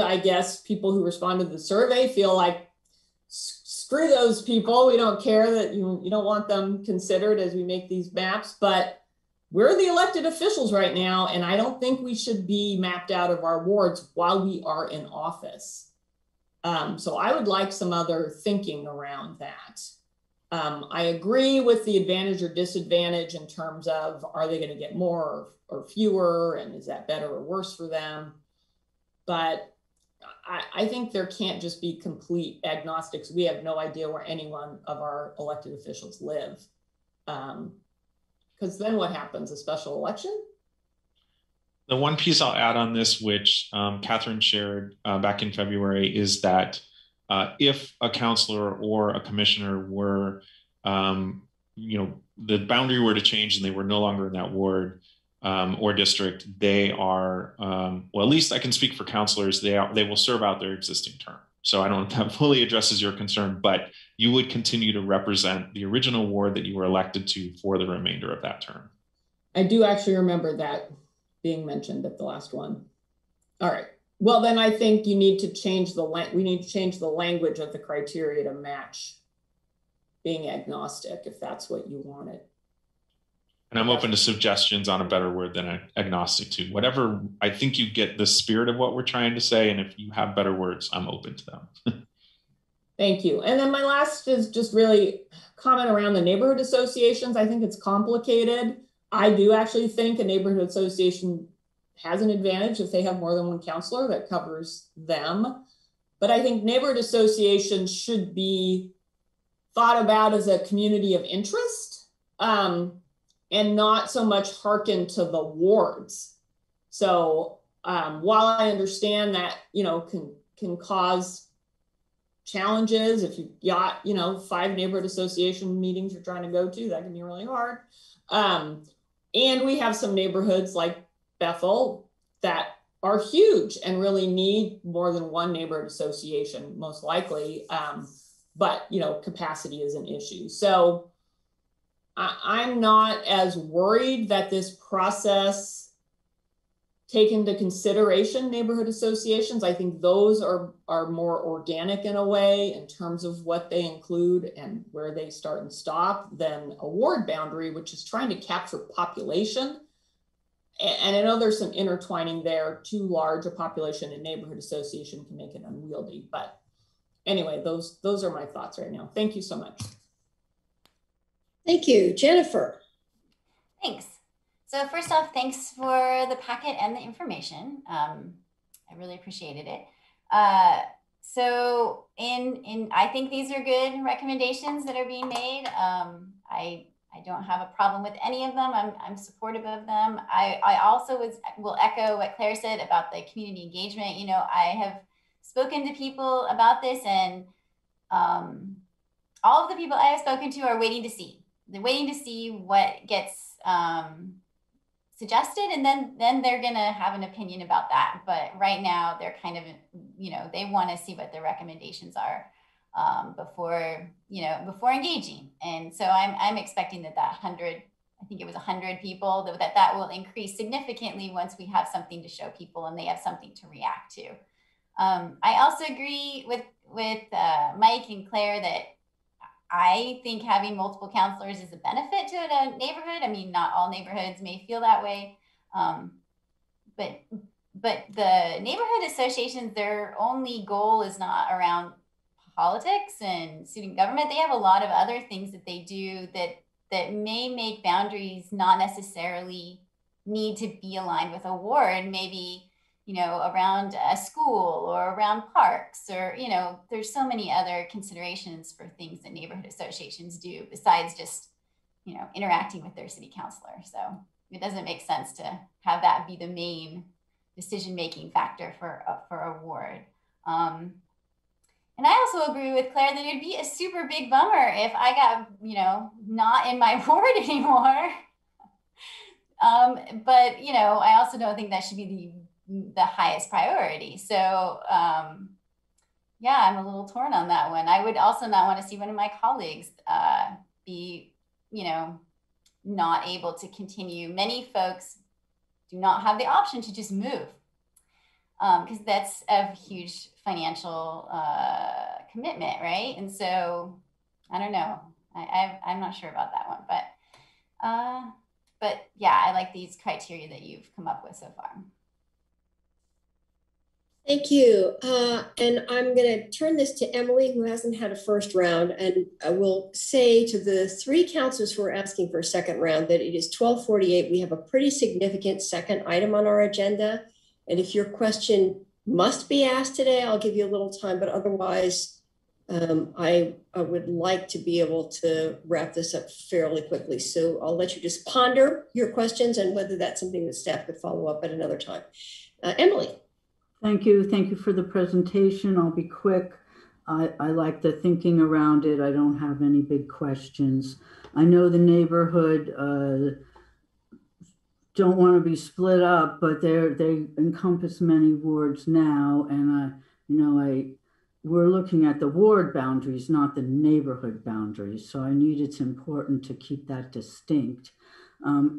I guess people who responded to the survey feel like, screw those people. We don't care that you don't want them considered as we make these maps, but we're the elected officials right now, and I don't think we should be mapped out of our wards while we are in office. So I would like some other thinking around that. I agree with the advantage or disadvantage in terms of, are they going to get more or fewer, and is that better or worse for them? But I think there can't just be complete agnostics. We have no idea where any one of our elected officials live. Because then what happens? A special election? The one piece I'll add on this, which Catherine shared back in February, is that if a counselor or a commissioner were, the boundary were to change and they were no longer in that ward or district, they are, well, at least I can speak for counselors, they will serve out their existing term. So I don't know if that fully addresses your concern, but you would continue to represent the original ward that you were elected to for the remainder of that term. I do actually remember that being mentioned at the last one. All right. Well, then I think you need to change we need to change the language of the criteria to match being agnostic, if that's what you wanted. And I'm open to suggestions on a better word than agnostic to whatever. I think you get the spirit of what we're trying to say. And if you have better words, I'm open to them. Thank you. And then my last is just really comment around the neighborhood associations. I think it's complicated. I do actually think a neighborhood association has an advantage if they have more than one counselor that covers them. But I think neighborhood associations should be thought about as a community of interest. And not so much hearken to the wards. So while I understand that, can cause challenges. If you've got, you know, 5 neighborhood association meetings you're trying to go to, that can be really hard. And we have some neighborhoods like Bethel that are huge and really need more than one neighborhood association, most likely. But, you know, capacity is an issue. So I'm not as worried that this process take into consideration neighborhood associations. I think those are more organic in a way in terms of what they include and where they start and stop than a ward boundary, which is trying to capture population. And I know there's some intertwining there. Too large a population in neighborhood association can make it unwieldy. But anyway, those are my thoughts right now. Thank you so much. Thank you. Jennifer. Thanks. So first off, thanks for the packet and the information. I really appreciated it. So I think these are good recommendations that are being made. I don't have a problem with any of them. I'm supportive of them. I also will echo what Claire said about the community engagement. You know, I have spoken to people about this, and all of the people I have spoken to are waiting to see. They're waiting to see what gets suggested, and then they're gonna have an opinion about that. But right now they're kind of, you know, they want to see what the recommendations are before engaging. And so I'm expecting that 100, I think it was 100 people, that will increase significantly once we have something to show people and they have something to react to. I also agree with Mike and Claire that I think having multiple counselors is a benefit to a neighborhood. I mean, not all neighborhoods may feel that way, but the neighborhood associations, their only goal is not around politics and student government. They have a lot of other things that they do that may make boundaries not necessarily need to be aligned with a ward. Maybe, you know, around a school or around parks, or, you know, there's so many other considerations for things that neighborhood associations do besides just, you know, interacting with their city councilor. So it doesn't make sense to have that be the main decision-making factor for a ward. And I also agree with Claire that it'd be a super big bummer if I got, you know, not in my ward anymore. But, you know, I also don't think that should be the highest priority. So yeah, I'm a little torn on that one. I would also not want to see one of my colleagues be, you know, not able to continue. Many folks do not have the option to just move because that's a huge financial commitment, right? And so I don't know. I'm not sure about that one, but yeah, I like these criteria that you've come up with so far. Thank you. And I'm going to turn this to Emily, who hasn't had a first round. And I will say to the 3 counselors who are asking for a second round that it is 12:48. We have a pretty significant second item on our agenda. And if your question must be asked today, I'll give you a little time. But otherwise, I would like to be able to wrap this up fairly quickly. So I'll let you just ponder your questions and whether that's something that staff could follow up at another time. Emily. Thank you. Thank you for the presentation. I'll be quick. I like the thinking around it. I don't have any big questions. I know the neighborhood don't want to be split up, but they encompass many wards now. And, we're looking at the ward boundaries, not the neighborhood boundaries. So it's important to keep that distinct.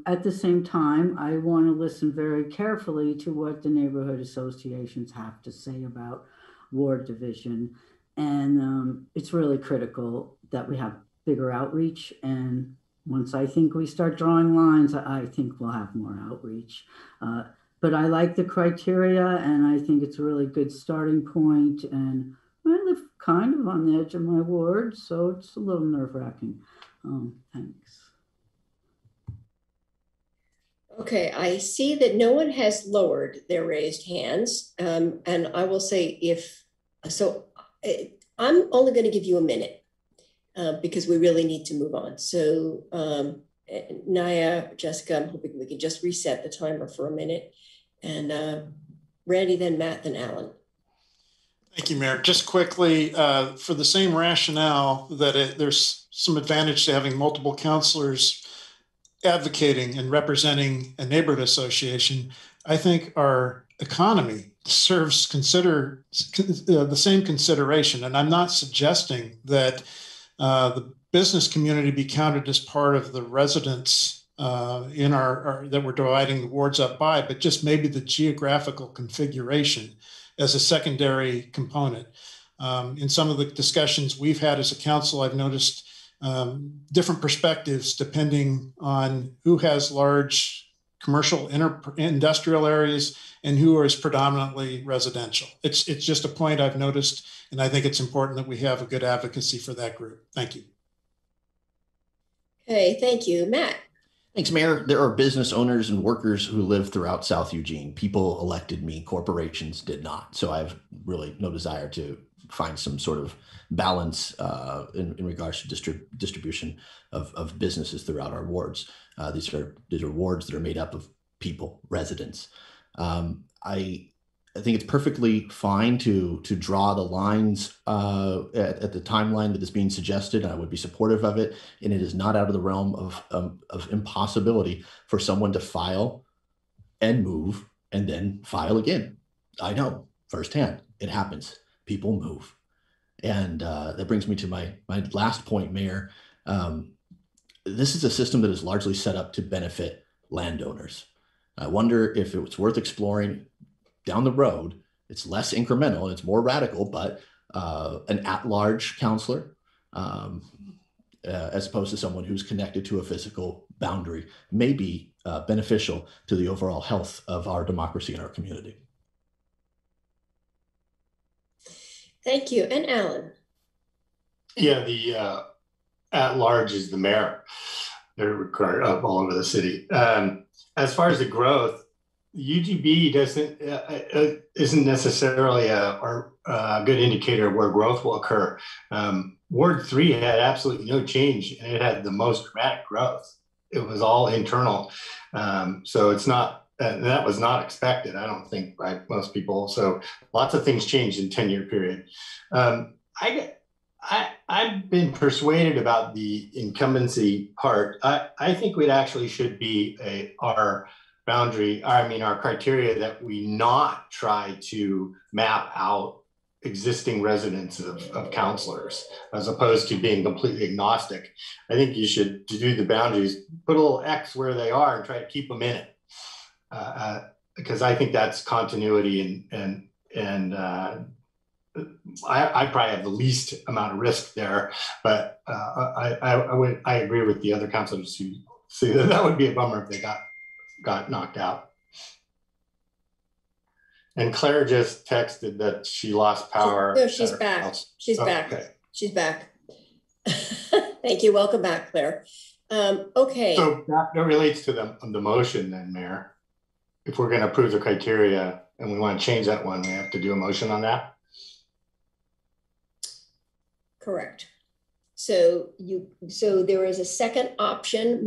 At the same time, I want to listen very carefully to what the neighborhood associations have to say about ward division. And it's really critical that we have bigger outreach. And once I think we start drawing lines, I think we'll have more outreach. But I like the criteria, and I think it's a really good starting point. And I live kind of on the edge of my ward, so it's a little nerve-wracking. Thanks. Okay, I see that no one has lowered their raised hands. And I will say I'm only going to give you a minute because we really need to move on. So Naya, Jessica, I'm hoping we can just reset the timer for a minute. And Randy, then Matt, then Alan. Thank you, Mayor. Just quickly, for the same rationale that there's some advantage to having multiple counselors advocating and representing a neighborhood association, I think our economy serves the same consideration. And I'm not suggesting that the business community be counted as part of the residents in our that we're dividing the wards up by, but just maybe the geographical configuration as a secondary component. In some of the discussions we've had as a council, I've noticed different perspectives depending on who has large commercial industrial areas and who is predominantly residential. It's just a point I've noticed, and I think it's important that we have a good advocacy for that group. Thank you. Okay, thank you. Matt. Thanks, Mayor. There are business owners and workers who live throughout South Eugene. People elected me, corporations did not. So I have really no desire to find some sort of balance in regards to distribution of businesses throughout our wards. These are wards that are made up of people, residents. I think it's perfectly fine to draw the lines at the timeline that is being suggested, and I would be supportive of it. And it is not out of the realm of impossibility for someone to file and move and then file again. I know firsthand, it happens. People move. And that brings me to my last point, Mayor. This is a system that is largely set up to benefit landowners. I wonder if it's worth exploring down the road. It's less incremental and it's more radical, but an at-large counselor, as opposed to someone who's connected to a physical boundary, may be beneficial to the overall health of our democracy in our community. Thank you. And Alan. Yeah, the at-large is the mayor. They're required all over the city. As far as the growth, UGB isn't necessarily a good indicator of where growth will occur. Ward 3 had absolutely no change, and it had the most dramatic growth. It was all internal, so it's not. That was not expected, I don't think, by most people. So lots of things changed in 10-year period. I've been persuaded about the incumbency part. I think it actually should be our criteria that we not try to map out existing residents of counselors as opposed to being completely agnostic. I think you should, to do the boundaries, put a little X where they are and try to keep them in it. Because I think that's continuity and I probably have the least amount of risk there, but I agree with the other counselors who say that would be a bummer if they got knocked out. And Claire just texted that she lost power. No, she's back. She's back. Okay. She's back. Thank you. Welcome back, Claire. Okay. So that relates to the motion then, Mayor. If we're going to approve the criteria and we want to change that one, we have to do a motion on that. Correct. So there is a second motion,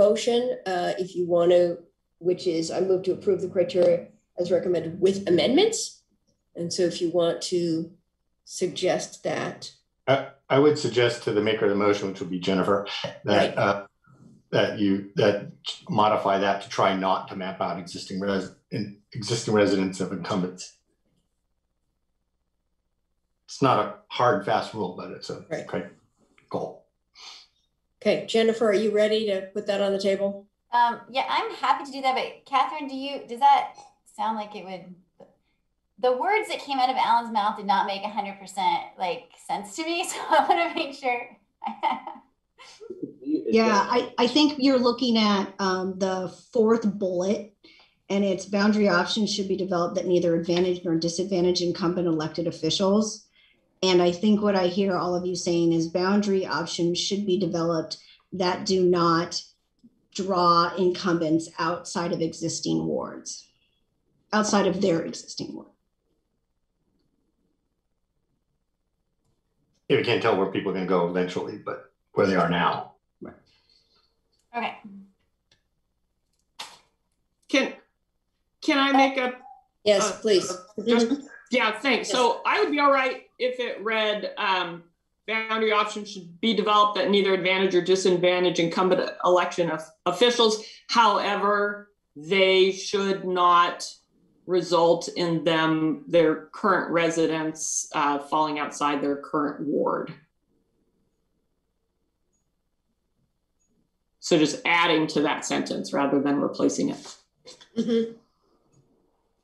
if you want to, which is I move to approve the criteria as recommended with amendments. And so if you want to suggest that. I would suggest to the maker of the motion, which would be Jennifer, that right. that modify that to try not to map out existing residents of incumbents. It's not a hard, fast rule, but it's a great goal. Okay, Jennifer, are you ready to put that on the table? Yeah, I'm happy to do that. But Catherine, does that sound like it would? The words that came out of Alan's mouth did not make 100% sense to me, so I want to make sure. Yeah, I think you're looking at the fourth bullet, and its boundary options should be developed that neither advantage nor disadvantage incumbent elected officials. And I think what I hear all of you saying is boundary options should be developed that do not draw incumbents outside of existing wards, outside of their existing ward. Yeah, we can't tell where people are going to go eventually, but where they are now. Right. Okay. Can I make a? Yes, please. Yeah, thanks. So I would be all right if it read, boundary options should be developed that neither advantage or disadvantage incumbent election officials. However, they should not result in their current residents falling outside their current ward. So just adding to that sentence rather than replacing it. Mm-hmm.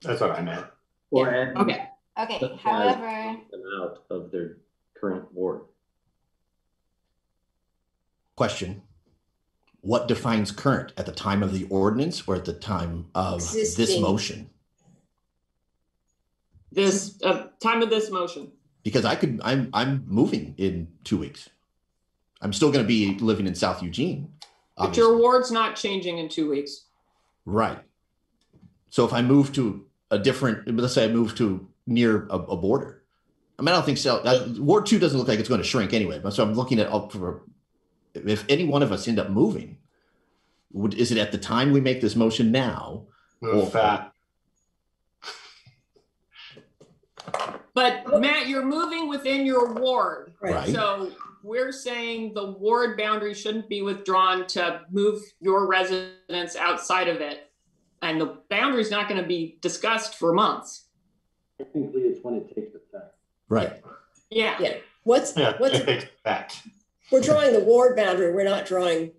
That's what I meant. Or add Okay. Okay, however, them out of their current ward. Question. What defines current, at the time of the ordinance or at the time of this Existing. motion? This time of this motion. Because I'm moving in 2 weeks. I'm still going to be living in South Eugene. But your ward's not changing in 2 weeks. Right. So if I move to a different, let's say I move to near a border. I mean, I don't think so. Ward 2 doesn't look like it's going to shrink anyway. So I'm looking at if any one of us end up moving, is it at the time we make this motion now? Move fat. But Matt, you're moving within your ward. Right. So we're saying the ward boundary shouldn't be withdrawn to move your residents outside of it. And the boundary is not going to be discussed for months. Technically, it's when it takes effect. Right. Yeah. Yeah. What's It takes effect. we're drawing the ward boundary. We're not drawing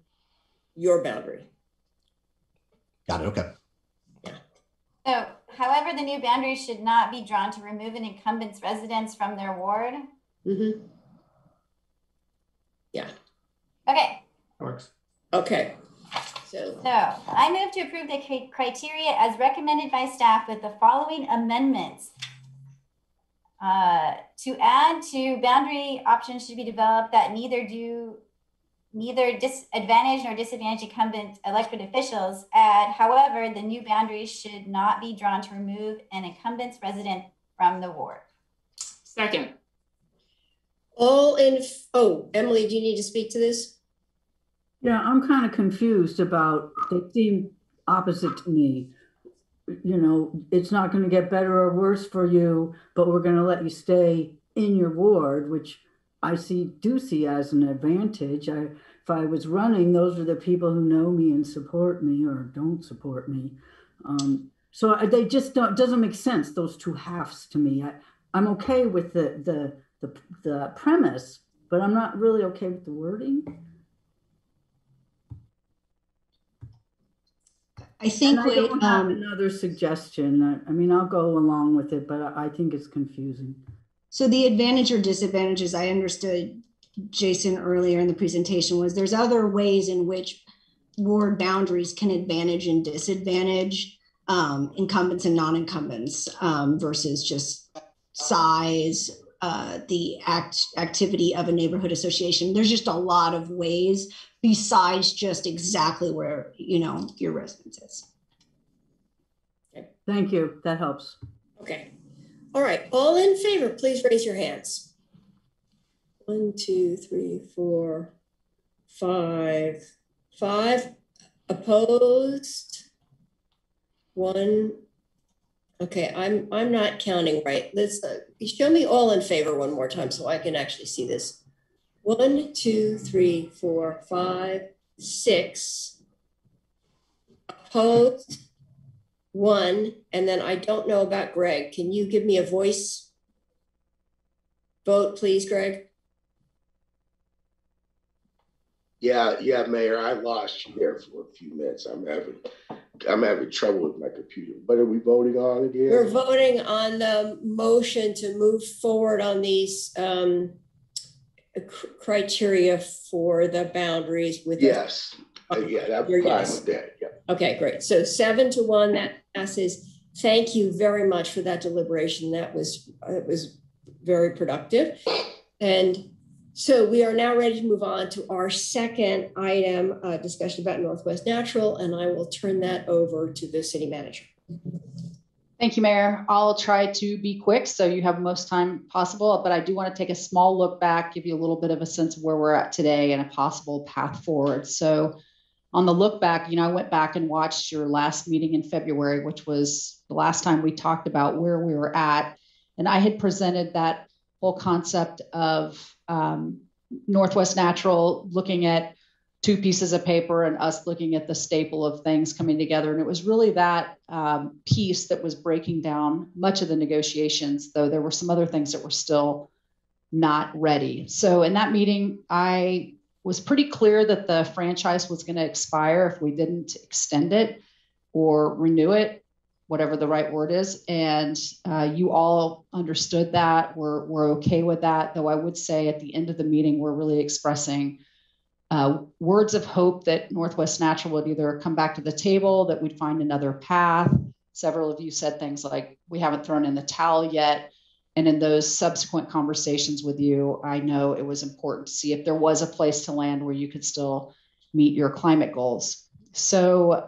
your boundary. Got it. Okay. so however, the new boundary should not be drawn to remove an incumbent's residence from their ward. Mm-hmm. Yeah. Okay, Works. Okay. So so I move to approve the criteria as recommended by staff with the following amendments. To add to boundary options should be developed that neither disadvantage nor disadvantage incumbent elected officials. Add, however, the new boundaries should not be drawn to remove an incumbent's resident from the ward. Second. Emily, do you need to speak to this? Yeah, I'm kind of confused about, they seem opposite to me. You know, it's not going to get better or worse for you, but we're going to let you stay in your ward, which I do see as an advantage. If I was running, those are the people who know me and support me or don't support me. So they just doesn't make sense, those two halves to me. I'm okay with the premise, but I'm not really okay with the wording. I think I don't have another suggestion. I mean, I'll go along with it, but I think it's confusing. so the advantage or disadvantages I understood, Jason, earlier in the presentation was there's other ways in which ward boundaries can advantage and disadvantage incumbents and non-incumbents versus just size, the activity of a neighborhood association. There's just a lot of ways besides just exactly where, your residence is. Thank you. That helps. Okay. All right. All in favor, please raise your hands. 1, 2, 3, 4, 5. 5 opposed. 1. Okay, I'm not counting right. Let's show me all in favor one more time so I can actually see this. 1, 2, 3, 4, 5, 6 opposed. 1, and then I don't know about Greg. Can you give me a voice vote, please, Greg? Yeah, Mayor, I lost you there for a few minutes. I'm having trouble with my computer. What are we voting on again? We're voting on the motion to move forward on these criteria for the boundaries with. Yes. Yeah, I'm fine with that. Yeah. Okay, great. So 7-1, that passes. Thank you very much for that deliberation. That was very productive. And so we are now ready to move on to our second item, discussion about Northwest Natural, and I will turn that over to the city manager. Thank you, Mayor. I'll try to be quick so you have most time possible, but I do want to take a small look back, give you a little bit of a sense of where we're at today and a possible path forward. So on the look back, I went back and watched your last meeting in February, which was the last time we talked about where we were at. And I had presented that whole concept of Northwest Natural looking at 2 pieces of paper and us looking at the staple of things coming together. And it was really that piece that was breaking down much of the negotiations, though there were some other things that were still not ready. So in that meeting, I was pretty clear that the franchise was going to expire if we didn't extend it or renew it, whatever the right word is. And you all understood that. We're okay with that, though I would say at the end of the meeting, we're really expressing words of hope that Northwest Natural would either come back to the table, that we'd find another path. Several of you said things like, we haven't thrown in the towel yet. And in those subsequent conversations with you, I know it was important to see if there was a place to land where you could still meet your climate goals. So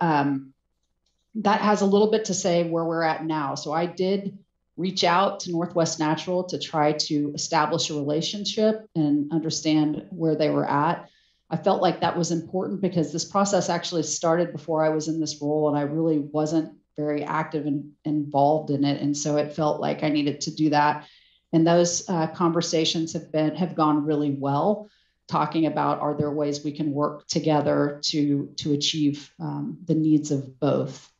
that has a little bit to say where we're at now. So I did reach out to Northwest Natural to try to establish a relationship and understand where they were at. I felt like that was important because this process actually started before I was in this role, and I really wasn't very active and involved in it. And so it felt like I needed to do that. And those conversations have gone really well, talking about, are there ways we can work together to achieve the needs of both.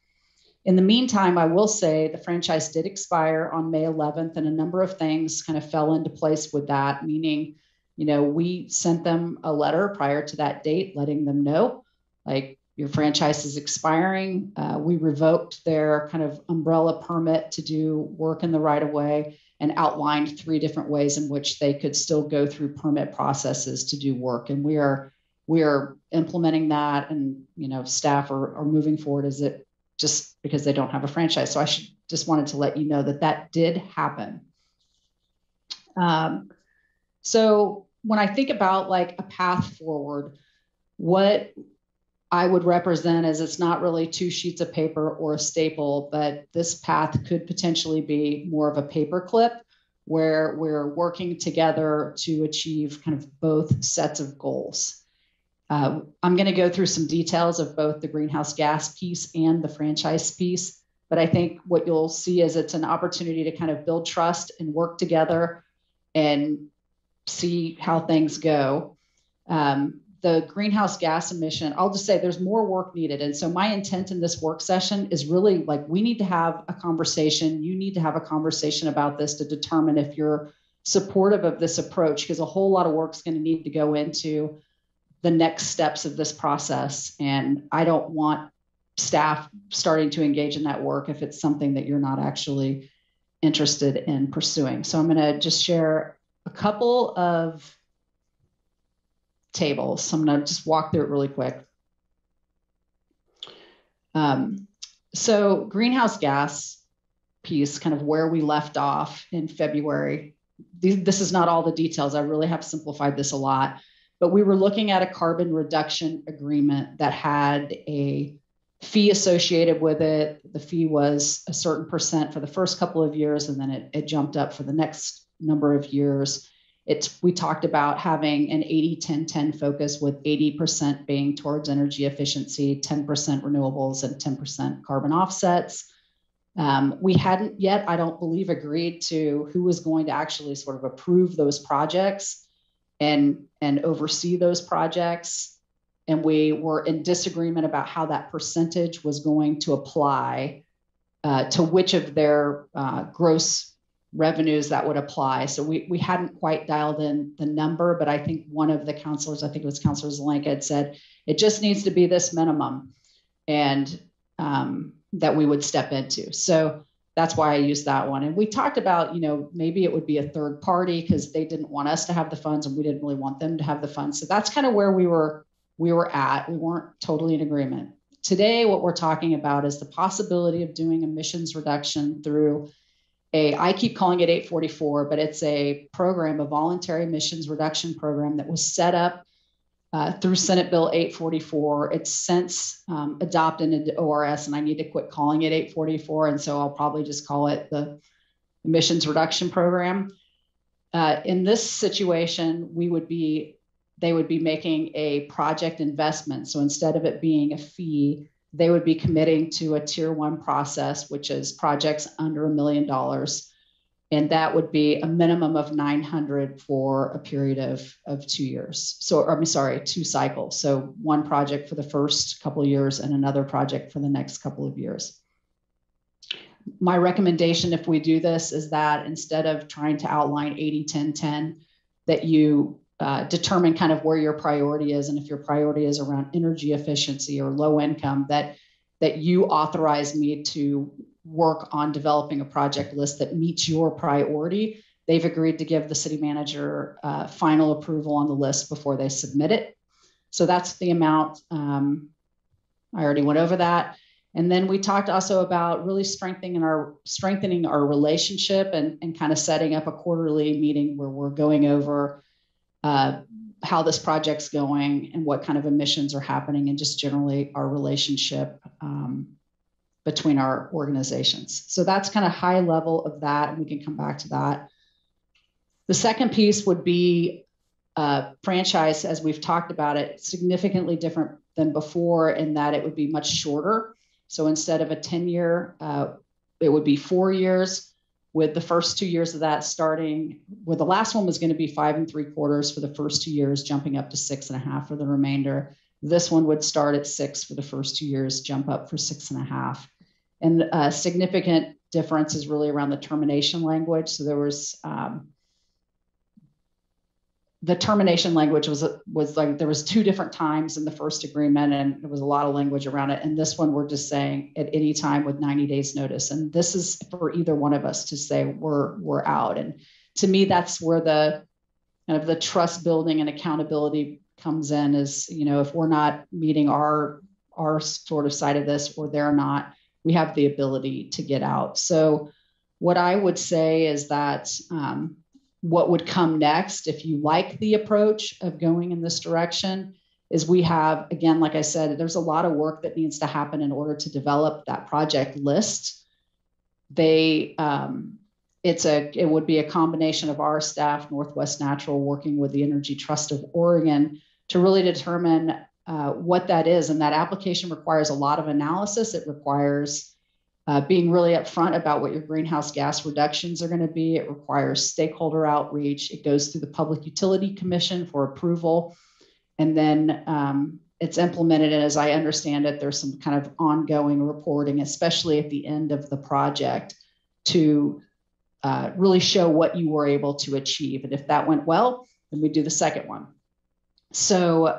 In the meantime, I will say the franchise did expire on May 11th, and a number of things kind of fell into place with that, meaning, we sent them a letter prior to that date, letting them know, like, your franchise is expiring. We revoked their kind of umbrella permit to do work in the right of way and outlined 3 different ways in which they could still go through permit processes to do work. And we are implementing that, and, staff are moving forward as it, just because they don't have a franchise. So I just wanted to let you know that did happen. So when I think about like a path forward, what I would represent as, it's not really 2 sheets of paper or a staple, but this path could potentially be more of a paperclip where we're working together to achieve kind of both sets of goals. I'm going to go through some details of both the greenhouse gas piece and the franchise piece, but I think what you'll see is it's an opportunity to kind of build trust and work together and see how things go. The greenhouse gas emission, I'll just say there's more work needed. And so my intent in this work session is really like, we need to have a conversation. You need to have a conversation about this to determine if you're supportive of this approach, because a whole lot of work is going to need to go into the next steps of this process. And I don't want staff starting to engage in that work if it's something that you're not actually interested in pursuing. So I'm going to just share a couple of tables. So I'm going to just walk through it really quick. So greenhouse gas piece, kind of where we left off in February. This is not all the details. I really have simplified this a lot, but we were looking at a carbon reduction agreement that had a fee associated with it. The fee was a certain percent for the first couple of years, and then it jumped up for the next number of years. We talked about having an 80-10-10 focus, with 80% being towards energy efficiency, 10% renewables, and 10% carbon offsets. We hadn't yet, I don't believe, agreed to who was going to actually sort of approve those projects and oversee those projects. And we were in disagreement about how that percentage was going to apply to which of their gross revenues that would apply. So we hadn't quite dialed in the number, but I think one of the counselors, I think it was Counselor Zelenka, had said, it just needs to be this minimum, and that we would step into. So that's why I used that one. And we talked about, maybe it would be a third party because they didn't want us to have the funds and we didn't really want them to have the funds. So that's kind of where we were at. We weren't totally in agreement. Today, what we're talking about is the possibility of doing emissions reduction through I keep calling it 844, but it's a program, a voluntary emissions reduction program that was set up through Senate Bill 844. It's since adopted into ORS, and I need to quit calling it 844. And so I'll probably just call it the emissions reduction program. In this situation, they would be making a project investment. So instead of it being a fee, they would be committing to a tier 1 process, which is projects under $1 million. And that would be a minimum of 900 for a period of 2 years. So, I'm sorry, 2 cycles. So one project for the first couple of years and another project for the next couple of years. My recommendation, if we do this, is that instead of trying to outline 80-10-10, that you determine kind of where your priority is. And if your priority is around energy efficiency or low income, that you authorize me to work on developing a project list that meets your priority. They've agreed to give the city manager final approval on the list before they submit it. So that's the amount. I already went over that. And then we talked also about really strengthening our relationship and kind of setting up a quarterly meeting where we're going over how this project's going and what kind of emissions are happening and just generally our relationship between our organizations. So that's kind of high level of that, and we can come back to that. The second piece would be franchise, as we've talked about it, significantly different than before in that it would be much shorter. So instead of a 10-year, it would be 4 years, with the first 2 years of that starting, where the last one was going to be 5 3/4 for the first 2 years, jumping up to 6.5 for the remainder. This one would start at 6 for the first 2 years, jump up for 6.5. And a significant difference is really around the termination language. So there was the termination language was like there was 2 different times in the first agreement, and there was a lot of language around it. And this one, we're just saying at any time with 90 days notice. And this is for either one of us to say we're out. And to me, that's where the kind of the trust building and accountability comes in. Is, you know, if we're not meeting our sort of side of this, or they're not, we have the ability to get out. So what I would say is that what would come next, if you like the approach of going in this direction, is we have, again, like I said, there's a lot of work that needs to happen in order to develop that project list. It would be a combination of our staff, Northwest Natural, working with the Energy Trust of Oregon to really determine what that is. And that application requires a lot of analysis. It requires being really upfront about what your greenhouse gas reductions are going to be. It requires stakeholder outreach. It goes through the Public Utility Commission for approval. And then it's implemented. And as I understand it, there's some kind of ongoing reporting, especially at the end of the project, to really show what you were able to achieve. And if that went well, then we do the second one. So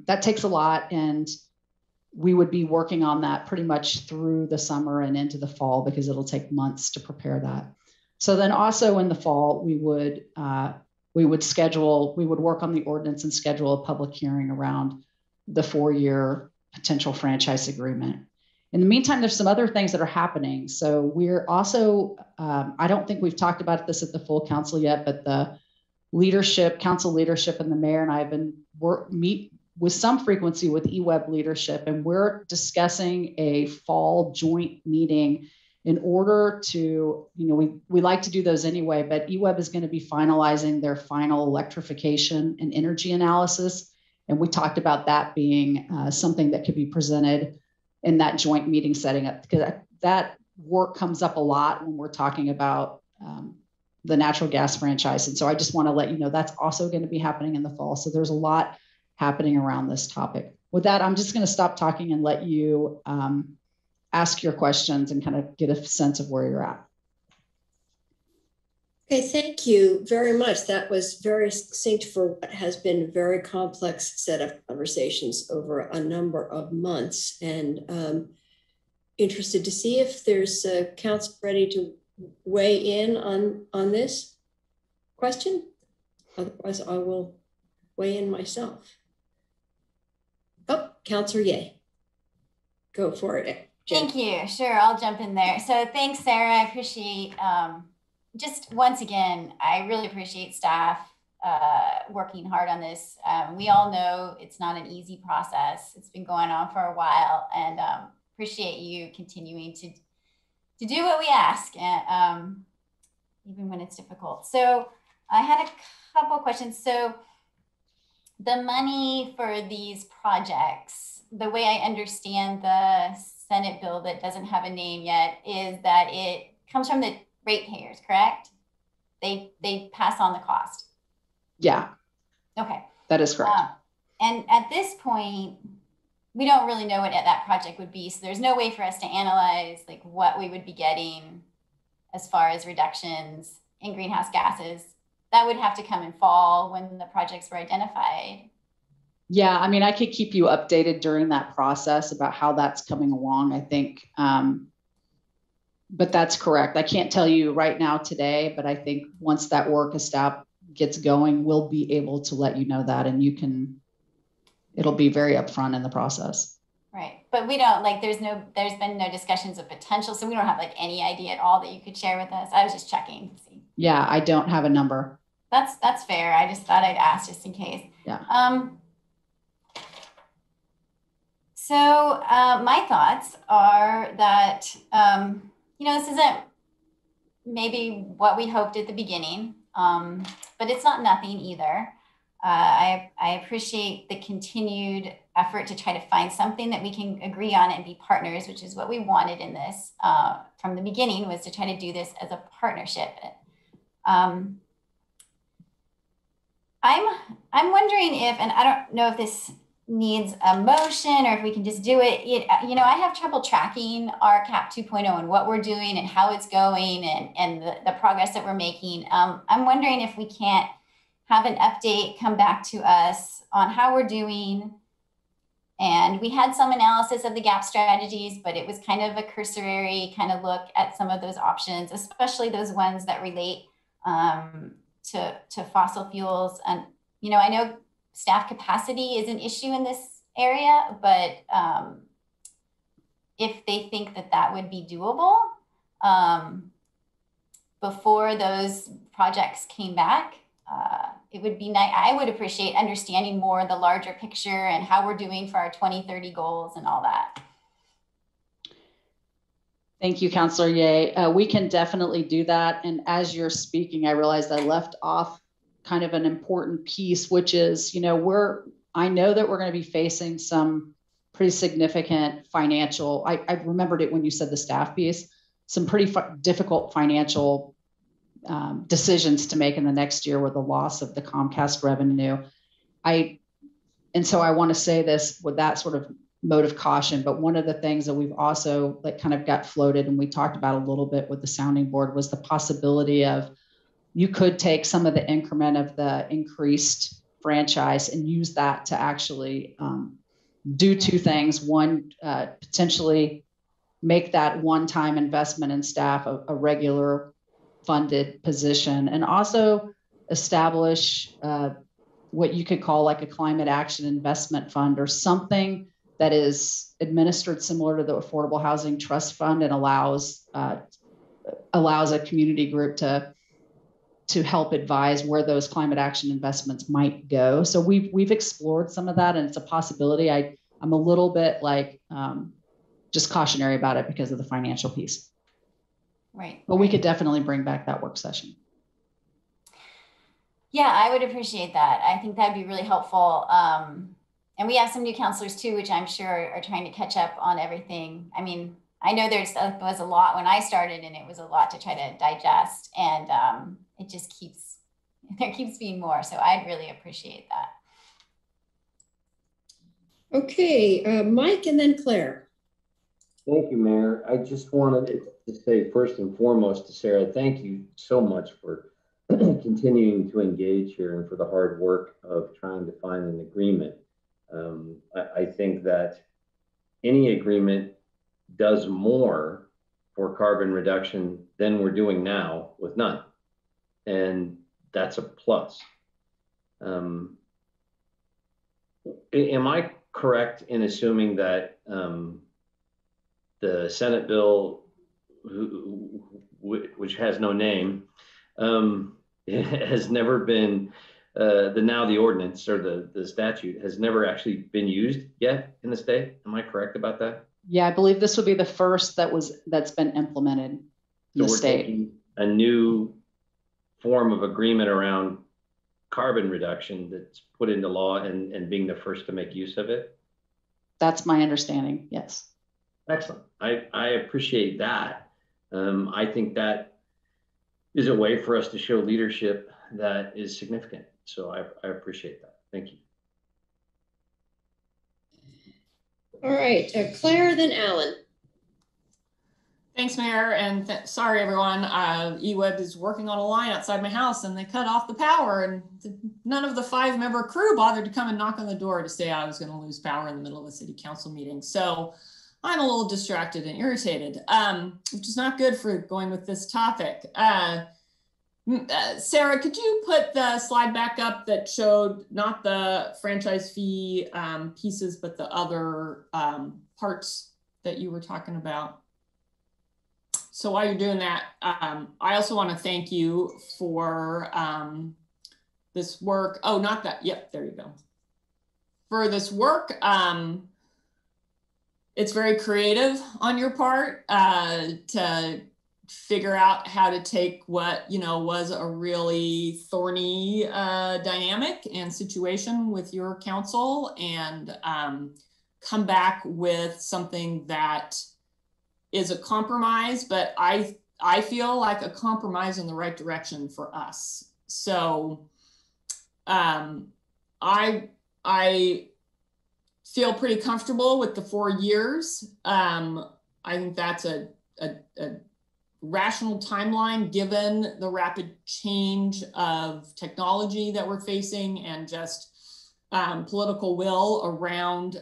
that takes a lot, and we would be working on that pretty much through the summer and into the fall, because it'll take months to prepare that. So then also in the fall, we would work on the ordinance and schedule a public hearing around the 4-year potential franchise agreement. In the meantime, there's some other things that are happening. So we're also, I don't think we've talked about this at the full council yet, but the council leadership and the mayor and I have been meet with some frequency with EWEB leadership, and we're discussing a fall joint meeting in order to, we like to do those anyway, but EWEB is going to be finalizing their final electrification and energy analysis. And we talked about that being something that could be presented in that joint meeting setting up, because that work comes up a lot when we're talking about the natural gas franchise. And so I just want to let you know that's also going to be happening in the fall. So there's a lot happening around this topic. With that, I'm just going to stop talking and let you ask your questions and kind of get a sense of where you're at. Okay, thank you very much. That was very succinct for what has been a very complex set of conversations over a number of months, and interested to see if there's council ready to weigh in on this question. Otherwise, I will weigh in myself. Oh, Councilor Ye. Go for it, Jen. Thank you. Sure, I'll jump in there. So thanks, Sarah. I appreciate, just once again, I really appreciate staff working hard on this. We all know it's not an easy process. It's been going on for a while, and appreciate you continuing to do what we ask, and even when it's difficult. So I had a couple questions. So the money for these projects, the way I understand the Senate bill that doesn't have a name yet, is that it comes from the ratepayers, correct? they pass on the cost. Yeah. Okay. That is correct. And at this point, we don't really know what that project would be. So there's no way for us to analyze like what we would be getting as far as reductions in greenhouse gases. That would have to come in fall when the projects were identified. Yeah, I mean, I could keep you updated during that process about how that's coming along, I think. But that's correct. I can't tell you right now today, but I think once that work gets going, we'll be able to let you know that, and it'll be very upfront in the process. Right. But we don't there's been no discussions of potential. So we don't have any idea at all that you could share with us. I was just checking to see. Yeah, I don't have a number. That's fair. I just thought I'd ask just in case. Yeah. So my thoughts are that, this isn't maybe what we hoped at the beginning, but it's not nothing either. I appreciate the continued effort to try to find something that we can agree on and be partners, which is what we wanted in this from the beginning, was to try to do this as a partnership. I'm wondering if, and I don't know if this needs a motion or if we can just do it. I have trouble tracking our CAP 2.0 and what we're doing and how it's going and the progress that we're making. I'm wondering if we can't have an update come back to us on how we're doing. And we had some analysis of the gap strategies, but it was kind of a cursory kind of look at some of those options, especially those ones that relate to fossil fuels. And, I know staff capacity is an issue in this area, but if they think that would be doable before those projects came back, it would be nice. I would appreciate understanding more the larger picture and how we're doing for our 2030 goals and all that. Thank you, Councilor Ye. We can definitely do that. And as you're speaking, I realized I left off kind of an important piece, which is, I know that we're going to be facing some pretty significant financial, I remembered it when you said the staff piece, some pretty difficult financial decisions to make in the next year with the loss of the Comcast revenue. And so I want to say this with that sort of mode of caution, but one of the things that we've also kind of got floated and we talked about a little bit with the sounding board was the possibility of you could take some of the increment of the increased franchise and use that to actually do two things. One, potentially make that one-time investment in staff a regular funded position, and also establish what you could call a climate action investment fund or something that is administered similar to the Affordable Housing Trust Fund and allows a community group to help advise where those climate action investments might go. So we've explored some of that, and it's a possibility. I'm a little bit just cautionary about it because of the financial piece. Right. But we could definitely bring back that work session. Yeah, I would appreciate that. I think that'd be really helpful. And we have some new counselors too, which I'm sure are trying to catch up on everything. I mean, I know there was a lot when I started, and it was a lot to try to digest, and it just there keeps being more. So I'd really appreciate that. Okay, Mike and then Claire. Thank you, Mayor. I just wanted to say first and foremost to Sarah, thank you so much for continuing to engage here and for the hard work of trying to find an agreement. I think that any agreement does more for carbon reduction than we're doing now with none. And that's a plus. Am I correct in assuming that the Senate bill, which has no name, has never been, the ordinance or the statute has never actually been used yet in the state? Am I correct about that? Yeah, I believe this would be the first that's been implemented in the state. Taking a new form of agreement around carbon reduction that's put into law and being the first to make use of it. That's my understanding. Yes. Excellent. I appreciate that. I think that is a way for us to show leadership that is significant. So I appreciate that. Thank you. All right, Claire, then Alan. Thanks, Mayor, and sorry, everyone. eWeb is working on a line outside my house, and they cut off the power, and none of the 5-member crew bothered to come and knock on the door to say I was going to lose power in the middle of a city council meeting. So I'm a little distracted and irritated, which is not good for going with this topic. Sarah, could you put the slide back up that showed not the franchise fee pieces, but the other parts that you were talking about? So while you're doing that, I also want to thank you for this work. Oh, not that. Yep, there you go. For this work, it's very creative on your part to figure out how to take what, you know, was a really thorny dynamic and situation with your council and come back with something that is a compromise, but I feel like a compromise in the right direction for us. So I feel pretty comfortable with the 4 years. I think that's a rational timeline given the rapid change of technology that we're facing and just political will around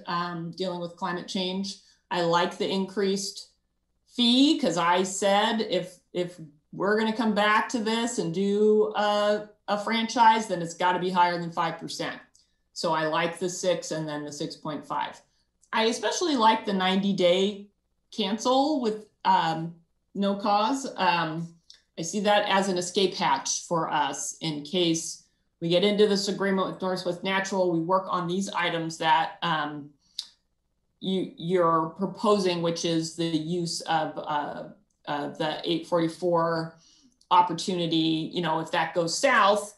dealing with climate change. I like the increased fee because I said if we're going to come back to this and do a franchise, then it's got to be higher than 5%. So I like the 6 and then the 6.5. I especially like the 90-day cancel with no cause. I see that as an escape hatch for us in case we get into this agreement with Northwest Natural. We work on these items that you're proposing, which is the use of the 844 opportunity. You know, if that goes south,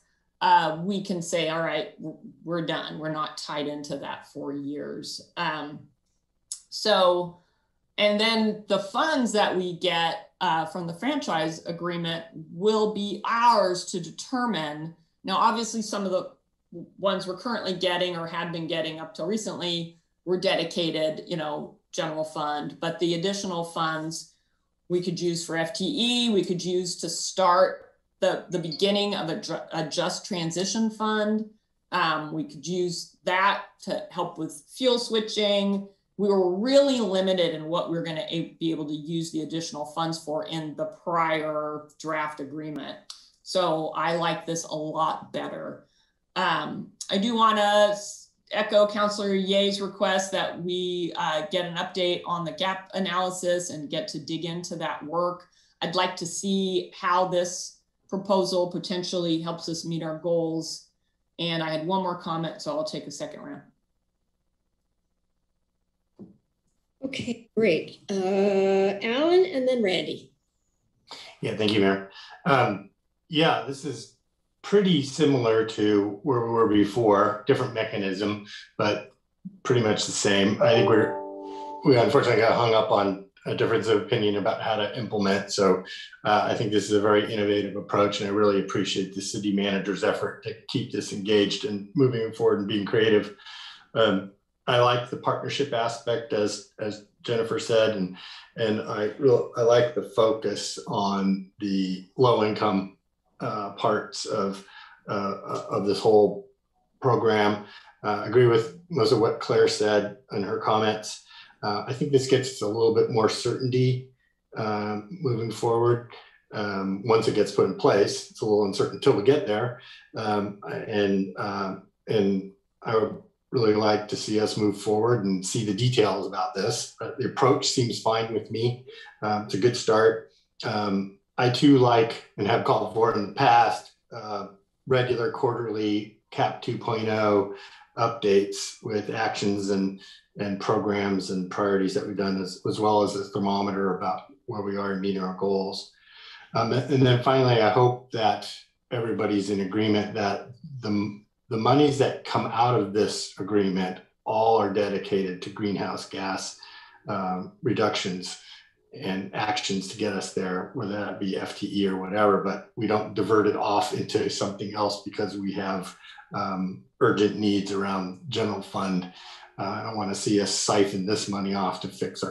we can say, all right, we're done. We're not tied into that 4 years. So, and then the funds that we get from the franchise agreement will be ours to determine. Now, obviously, some of the ones we're currently getting or had been getting up till recently were dedicated, you know, general fund, but the additional funds we could use for FTE, we could use to start the beginning of a just transition fund. We could use that to help with fuel switching. We were really limited in what we were going to be able to use the additional funds for in the prior draft agreement. So I like this a lot better. I do want to echo Councillor Ye's request that we get an update on the gap analysis and get to dig into that work. I'd like to see how this proposal potentially helps us meet our goals. And I had one more comment, so I'll take a second round. Okay, great. Alan and then Randy. Yeah, thank you, Mayor. Yeah, this is pretty similar to where we were before, different mechanism, but pretty much the same. I think we unfortunately got hung up on a difference of opinion about how to implement. So I think this is a very innovative approach, and I really appreciate the city manager's effort to keep this engaged and moving forward and being creative. I like the partnership aspect, as Jennifer said, and I like the focus on the low income parts of this whole program. I agree with most of what Claire said in her comments. I think this gets us a little bit more certainty moving forward. Once it gets put in place, it's a little uncertain until we get there. And I would really like to see us move forward and see the details about this. The approach seems fine with me. It's a good start. I too like and have called for in the past regular quarterly CAP 2.0 updates with actions and programs and priorities that we've done, as well as a thermometer about where we are in meeting our goals. And then finally, I hope that everybody's in agreement that the monies that come out of this agreement all are dedicated to greenhouse gas reductions. and actions to get us there, whether that be FTE or whatever, but we don't divert it off into something else because we have urgent needs around general fund. I don't want to see us siphon this money off to fix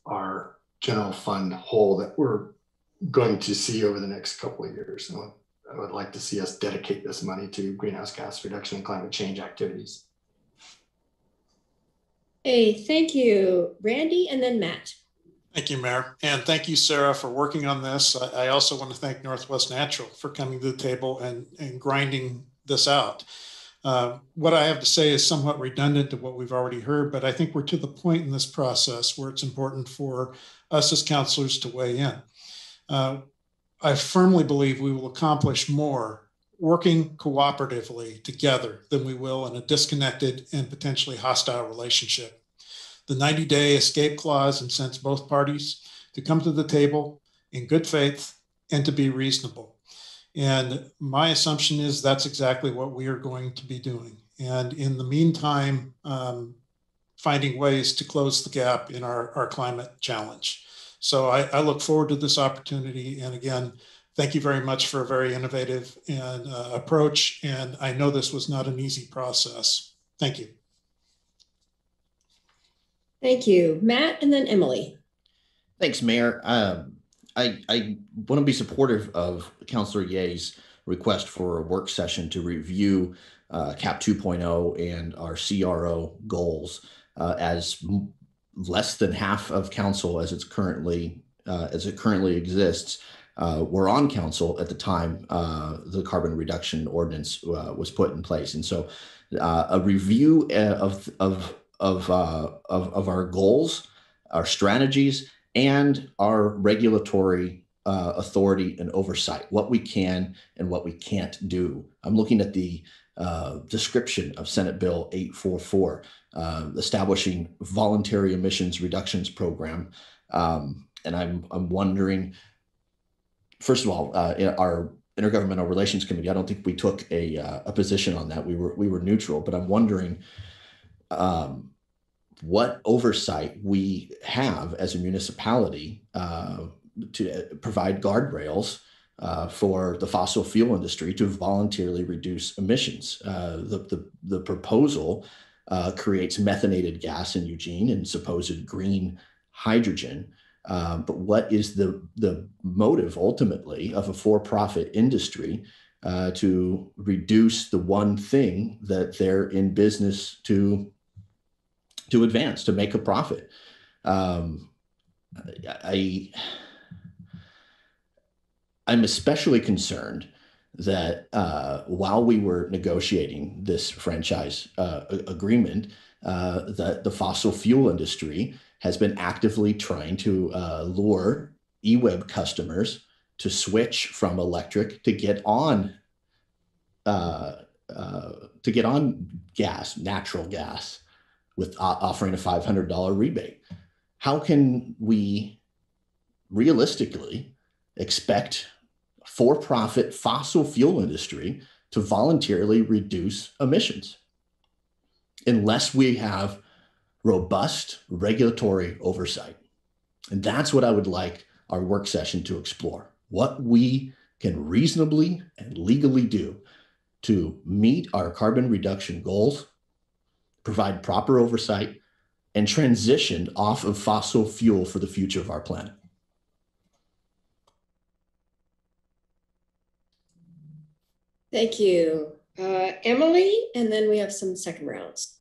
our general fund hole that we're going to see over the next couple of years. So I would like to see us dedicate this money to greenhouse gas reduction and climate change activities. Hey, thank you, Randy, and then Matt. Thank you, Mayor. And thank you, Sarah, for working on this. I also want to thank Northwest Natural for coming to the table and grinding this out. What I have to say is somewhat redundant to what we've already heard, but I think we're to the point in this process where it's important for us as counselors to weigh in. I firmly believe we will accomplish more working cooperatively together than we will in a disconnected and potentially hostile relationship. The 90-day escape clause incents both parties to come to the table in good faith and to be reasonable. And my assumption is that's exactly what we are going to be doing. And in the meantime, finding ways to close the gap in our climate challenge. So I look forward to this opportunity. And again, thank you very much for a very innovative and approach. And I know this was not an easy process. Thank you. Thank you, Matt, and then Emily. Thanks, Mayor. I want to be supportive of Councilor Ye's request for a work session to review CAP 2.0 and our CRO goals as less than half of council as it currently exists. Were on council at the time the carbon reduction ordinance was put in place, and so a review of our goals, our strategies, and our regulatory authority and oversight, what we can and what we can't do. I'm looking at the description of Senate Bill 844, establishing voluntary emissions reductions program. And I'm wondering, first of all, in our Intergovernmental Relations Committee, I don't think we took a position on that. We were neutral, but I'm wondering what oversight we have as a municipality to provide guardrails for the fossil fuel industry to voluntarily reduce emissions. The proposal creates methanated gas in Eugene and supposed green hydrogen. But what is the motive ultimately of a for-profit industry to reduce the one thing that they're in business to advance, to make a profit? I'm especially concerned that while we were negotiating this franchise agreement, that the fossil fuel industry has been actively trying to lure eWeb customers to switch from electric to get on gas, natural gas, with offering a $500 rebate. How can we realistically expect for-profit fossil fuel industry to voluntarily reduce emissions unless we have robust regulatory oversight? And that's what I would like our work session to explore. What we can reasonably and legally do to meet our carbon reduction goals, provide proper oversight, and transition off of fossil fuel for the future of our planet. Thank you, Emily, and then we have some second rounds.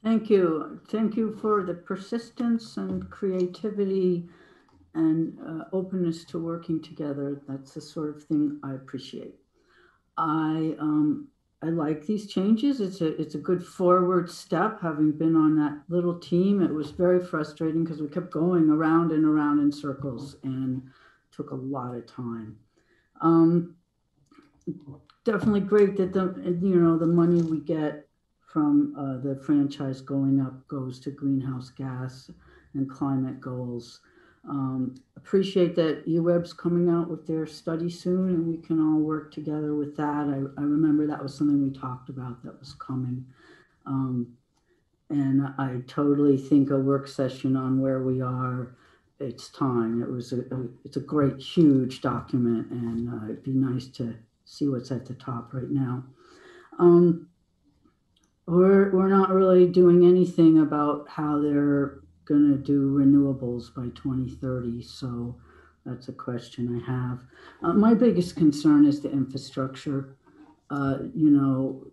Thank you. Thank you for the persistence and creativity and openness to working together. That's the sort of thing I appreciate. I like these changes. It's a good forward step. Having been on that little team, it was very frustrating because we kept going around and around in circles and took a lot of time. Definitely great that the money we get from the franchise going up goes to greenhouse gas and climate goals. Appreciate that UWeb's coming out with their study soon and we can all work together with that. I remember that was something we talked about that was coming. And I totally think a work session on where we are, it's time. It's a great, huge document, and it'd be nice to see what's at the top right now. We're not really doing anything about how they're going to do renewables by 2030. So that's a question I have. My biggest concern is the infrastructure. You know,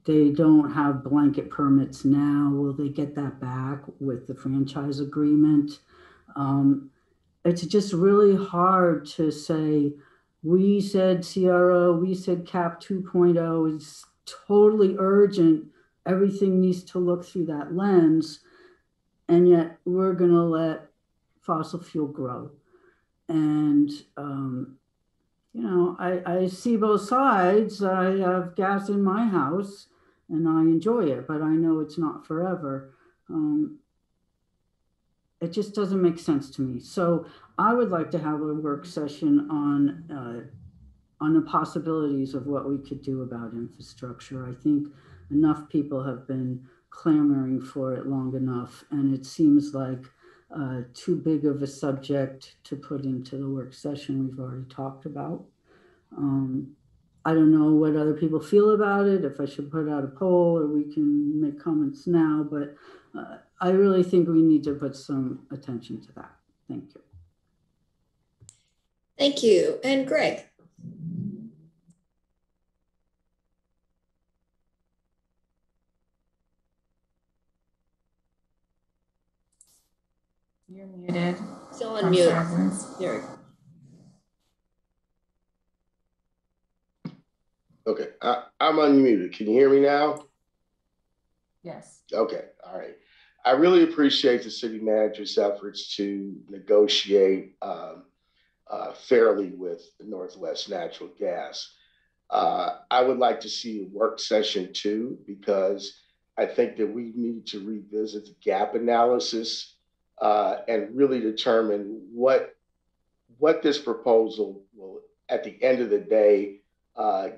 they don't have blanket permits now. Will they get that back with the franchise agreement? It's just really hard to say, we said CRO, we said CAP 2.0 is totally urgent. Everything needs to look through that lens. And yet we're going to let fossil fuel grow. And, you know, I see both sides. I have gas in my house and I enjoy it, but I know it's not forever. It just doesn't make sense to me. So I would like to have a work session on the possibilities of what we could do about infrastructure. I think enough people have been clamoring for it long enough, and it seems like too big of a subject to put into the work session we've already talked about. I don't know what other people feel about it, if I should put out a poll or we can make comments now, but I really think we need to put some attention to that. Thank you. Thank you. And Greg. You're muted. Still on mute. There we go. Okay, I'm unmuted. Can you hear me now? Yes. Okay, all right. I really appreciate the city manager's efforts to negotiate fairly with Northwest Natural Gas. I would like to see a work session too, because I think that we need to revisit the gap analysis and really determine what this proposal will, at the end of the day,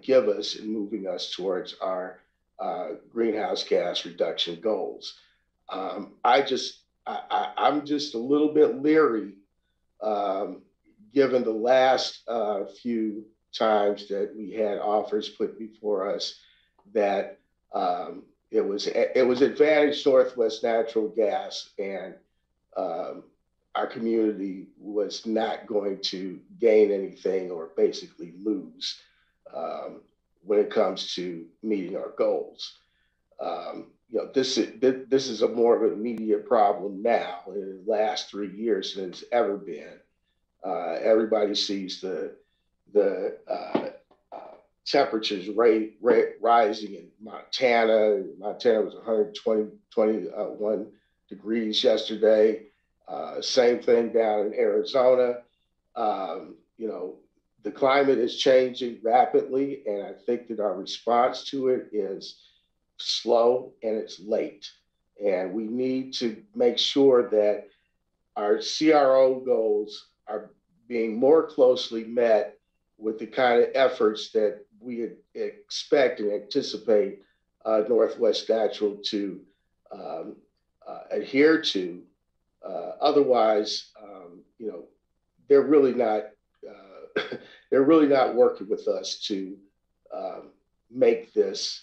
give us in moving us towards our greenhouse gas reduction goals. I'm just a little bit leery, given the last few times that we had offers put before us that it was advantage Northwest Natural Gas, and our community was not going to gain anything or basically lose when it comes to meeting our goals. You know, this is a more of an immediate problem now in the last 3 years than it's ever been. Everybody sees the temperatures rising in Montana. Montana was 121 degrees yesterday. Same thing down in Arizona. You know, the climate is changing rapidly, and I think that our response to it is slow and it's late. And we need to make sure that our CRO goals are being more closely met with the kind of efforts that we expect and anticipate Northwest Natural to adhere to. Otherwise, you know, they're really not working with us to make this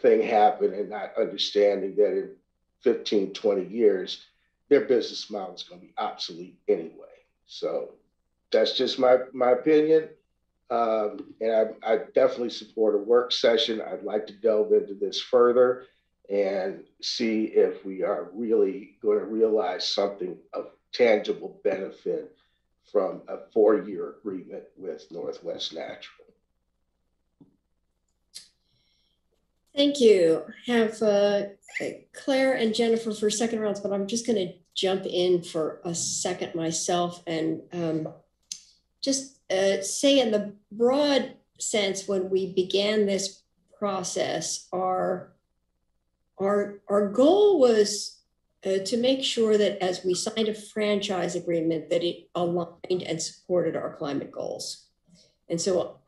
thing happen, and not understanding that in 15, 20 years, their business model is going to be obsolete anyway. So that's just my opinion. And I definitely support a work session. I'd like to delve into this further and see if we are really going to realize something of tangible benefit from a 4-year agreement with Northwest Natural. Thank you. I have Claire and Jennifer for second rounds, but I'm just going to jump in for a second myself and just say, in the broad sense, when we began this process, our goal was to make sure that as we signed a franchise agreement, that it aligned and supported our climate goals. And so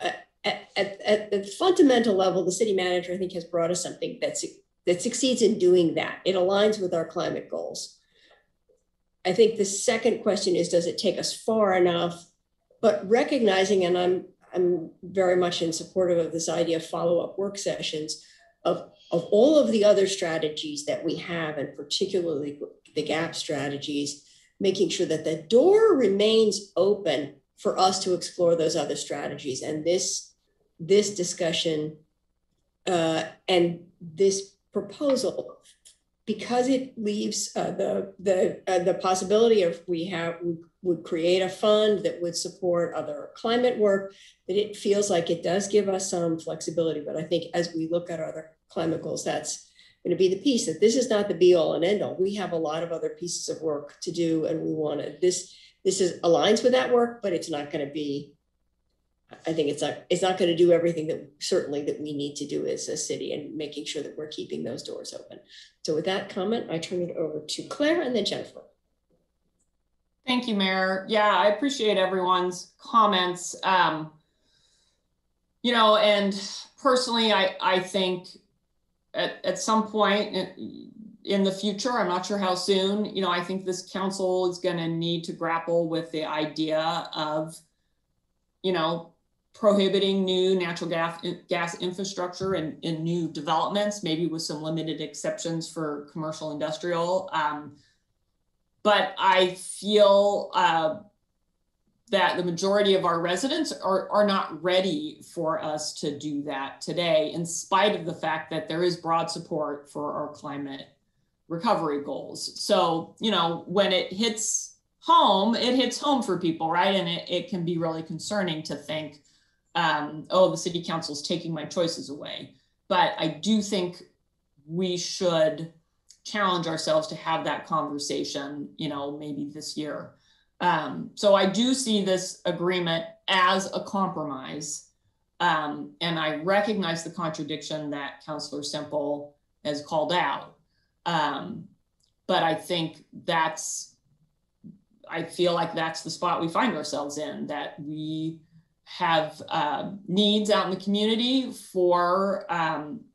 at the fundamental level, the city manager, I think, has brought us something that's that succeeds in doing that. It aligns with our climate goals. I think the second question is, does it take us far enough? But recognizing, and I'm very much in support of this idea of follow-up work sessions, of all of the other strategies that we have, and particularly the GAP strategies, making sure that the door remains open for us to explore those other strategies. And this discussion and this proposal, because it leaves the possibility of we would create a fund that would support other climate work, that it feels like it does give us some flexibility. But I think as we look at our other climate goals, that's going to be the piece, that this is not the be all and end all. We have a lot of other pieces of work to do, and we want to, this aligns with that work, but it's not going to be, I think it's not going to do everything that we need to do as a city, and making sure that we're keeping those doors open. So with that comment, I turn it over to Claire and then Jennifer. Thank you, Mayor. Yeah, I appreciate everyone's comments. You know, and personally, I think at some point in the future, I'm not sure how soon, you know, I think this council is going to need to grapple with the idea of, you know, prohibiting new natural gas infrastructure in new developments, maybe with some limited exceptions for commercial industrial. But I feel that the majority of our residents are not ready for us to do that today, in spite of the fact that there is broad support for our climate recovery goals. So, you know, when it hits home for people, right? And it can be really concerning to think, oh, the city council's taking my choices away. But I do think we should challenge ourselves to have that conversation, you know, maybe this year. So I do see this agreement as a compromise. And I recognize the contradiction that Councillor Semple has called out. But I think I feel like that's the spot we find ourselves in, that we have needs out in the community for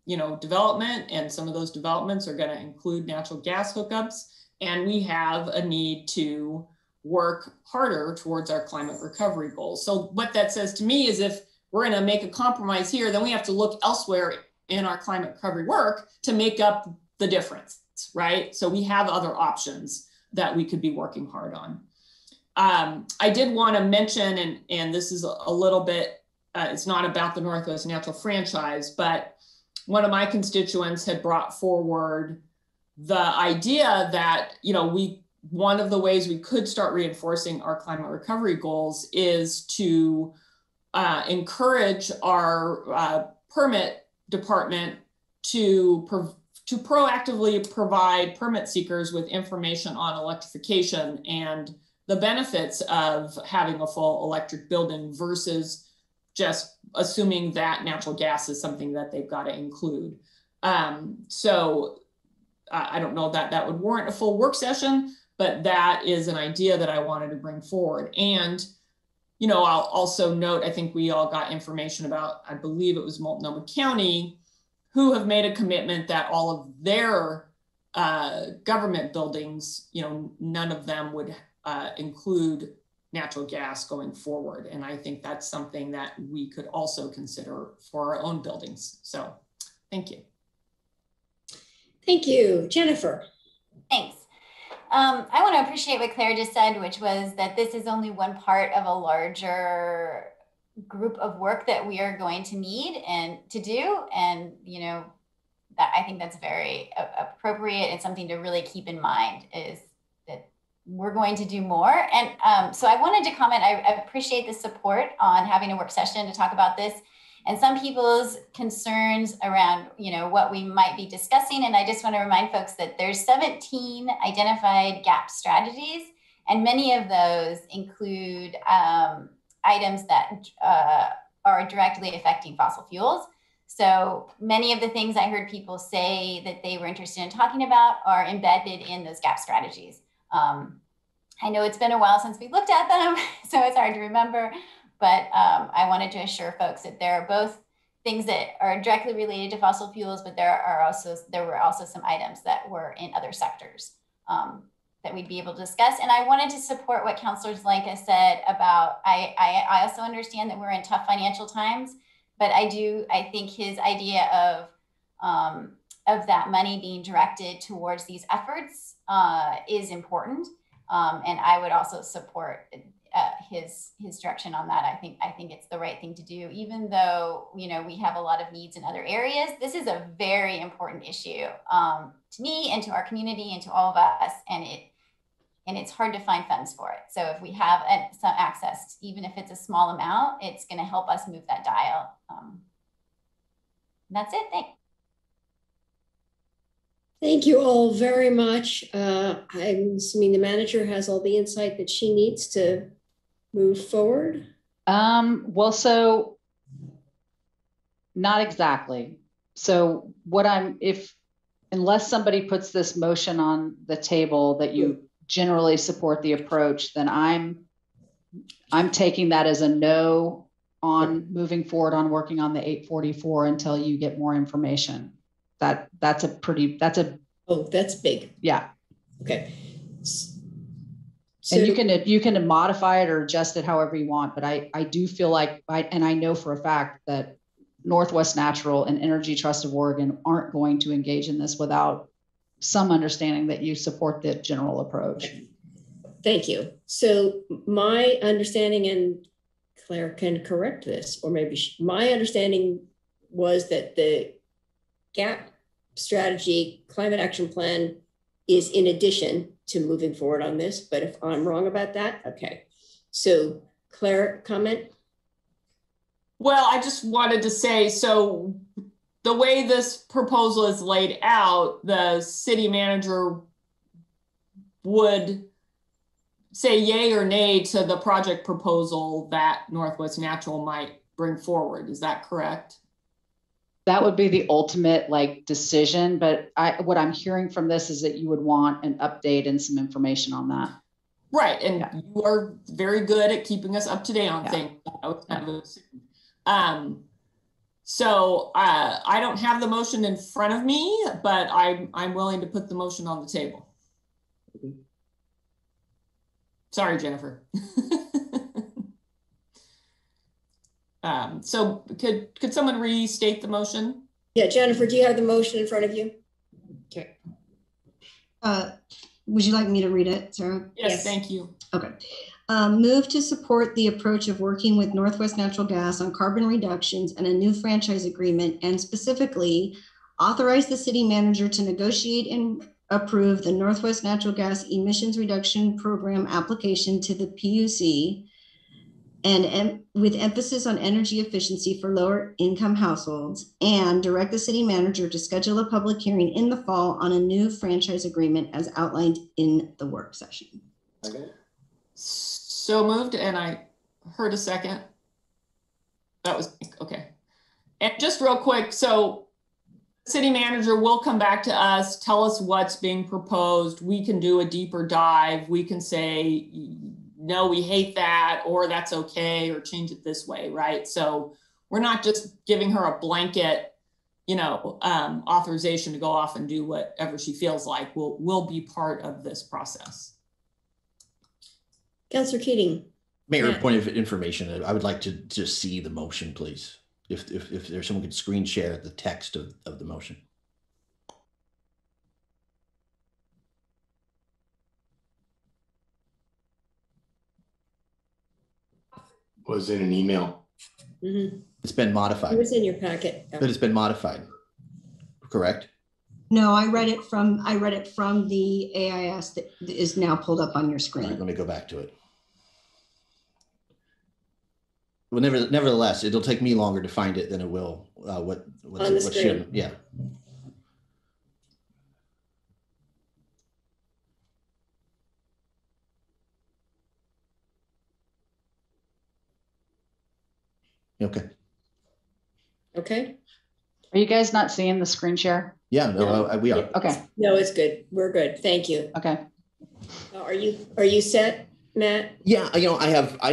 you know, development, and some of those developments are going to include natural gas hookups, and we have a need to work harder towards our climate recovery goals. So what that says to me is, if we're going to make a compromise here, then we have to look elsewhere in our climate recovery work to make up the difference, right? So we have other options that we could be working hard on. I did want to mention, and this is a little bit, it's not about the Northwest Natural franchise, but one of my constituents had brought forward the idea that, you know, one of the ways we could start reinforcing our climate recovery goals is to encourage our permit department to proactively provide permit seekers with information on electrification and the benefits of having a full electric building versus just assuming that natural gas is something that they've got to include. So I don't know that that would warrant a full work session, but that is an idea that I wanted to bring forward. And, you know, I'll also note, I think we all got information about, I believe it was Multnomah County, who have made a commitment that all of their government buildings, you know, none of them would include natural gas going forward. And I think that's something that we could also consider for our own buildings. So thank you. Thank you. Jennifer. Thanks. I want to appreciate what Claire just said, which was that this is only one part of a larger group of work that we are going to need and to do. And, you know, that I think that's very appropriate and something to really keep in mind, is that we're going to do more. And so I wanted to comment, I appreciate the support on having a work session to talk about this and some people's concerns around, you know, what we might be discussing. And I just want to remind folks that there's 17 identified GAP strategies, and many of those include items that are directly affecting fossil fuels. So many of the things I heard people say that they were interested in talking about are embedded in those GAP strategies. I know it's been a while since we looked at them, so it's hard to remember, but I wanted to assure folks that there are both things that are directly related to fossil fuels, but there were also some items that were in other sectors that we'd be able to discuss. And I wanted to support what Councilor Zelenka said about, I also understand that we're in tough financial times, but I think his idea of that money being directed towards these efforts is important. And I would also support his direction on that. I think it's the right thing to do, even though, you know, we have a lot of needs in other areas. This is a very important issue to me and to our community and to all of us. And it's hard to find funds for it. So if we have some access, even if it's a small amount, it's going to help us move that dial. That's it. Thanks. Thank you all very much. I'm assuming the manager has all the insight that she needs to move forward. Well, so not exactly. So unless somebody puts this motion on the table that you generally support the approach, then I'm taking that as a no on moving forward on working on the 844 until you get more information. That's big. Yeah. Okay. So, and you can modify it or adjust it however you want, but I do feel like and I know for a fact that Northwest Natural and Energy Trust of Oregon aren't going to engage in this without some understanding that you support the general approach. Thank you. So my understanding, and Claire can correct this, or maybe my understanding was that the GAP strategy climate action plan is in addition to moving forward on this, but if I'm wrong about that, okay. So Claire, comment? Well, I just wanted to say, so the way this proposal is laid out, the city manager would say yay or nay to the project proposal that Northwest Natural might bring forward. Is that correct? That would be the ultimate decision, but what I'm hearing from this is that you would want an update and some information on that. Right, and you are very good at keeping us up to date on things. So I don't have the motion in front of me, but I'm willing to put the motion on the table. Sorry, Jennifer. So could someone restate the motion? Yeah, Jennifer, do you have the motion in front of you? Okay. Would you like me to read it, Sarah? Yes, thank you. Okay. Move to support the approach of working with Northwest Natural Gas on carbon reductions and a new franchise agreement, and specifically authorize the city manager to negotiate and approve the Northwest Natural Gas emissions reduction program application to the PUC, and with emphasis on energy efficiency for lower income households, and direct the city manager to schedule a public hearing in the fall on a new franchise agreement as outlined in the work session. Okay. So moved, and I heard a second. That was okay. And just real quick, so city manager will come back to us, tell us what's being proposed. We can do a deeper dive. We can say, no, we hate that, or that's okay, or change it this way, right? So we're not just giving her a blanket, authorization to go off and do whatever she feels like. We'll be part of this process. Councilor Keating. Mayor, point of information, I would like to just see the motion, please. If there's someone could screen share the text of the motion. Was in an email. Mm-hmm. It's been modified. It was in your packet. But it's been modified, correct? No, I read it from the AIS that is now pulled up on your screen. Right, let me go back to it. Well, nevertheless, it'll take me longer to find it than it will what's shown. Yeah. Okay. Okay. Are you guys not seeing the screen share? Yeah, no, we are. Okay. No, it's good. We're good. Thank you. Okay. Are you set? Matt? Yeah, I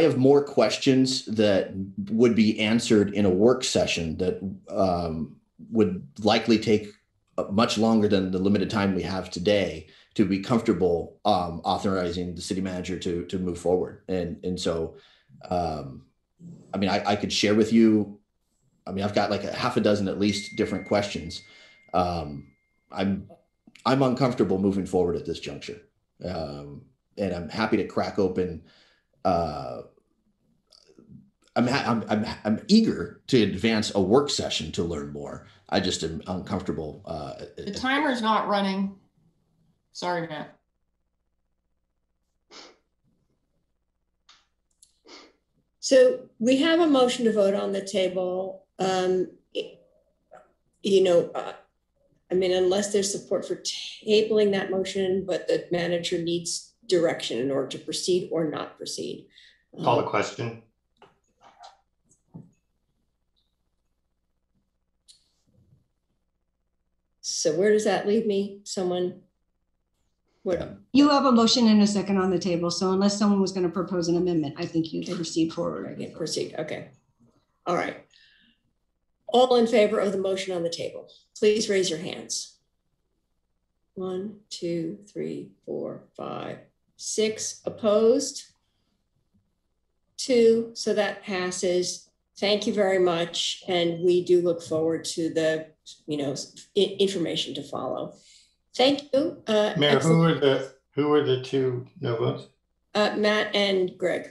have more questions that would be answered in a work session that would likely take much longer than the limited time we have today to be comfortable authorizing the city manager to move forward. And so, I mean, I could share with you. I mean, I've got like a half a dozen at least different questions. I'm uncomfortable moving forward at this juncture. And I'm happy to crack open. I'm eager to advance a work session to learn more. I just am uncomfortable. The timer's not running. Sorry, Matt. So we have a motion to vote on the table. I mean, unless there's support for tabling that motion, but the manager needs direction in order to proceed or not proceed. Call the question. So where does that leave me? Someone? What? You have a motion and a second on the table. So unless someone was going to propose an amendment, I think you can proceed forward. I can proceed. Okay. All right. All in favor of the motion on the table, please raise your hands. 1, 2, 3, 4, 5, 6 opposed. 2, so that passes. Thank you very much. And we do look forward to the, information to follow. Thank you. Mayor, who were the 2 no votes? Matt and Greg.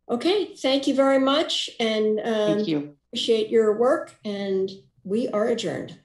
Okay, thank you very much. And Thank you. Appreciate your work, and we are adjourned.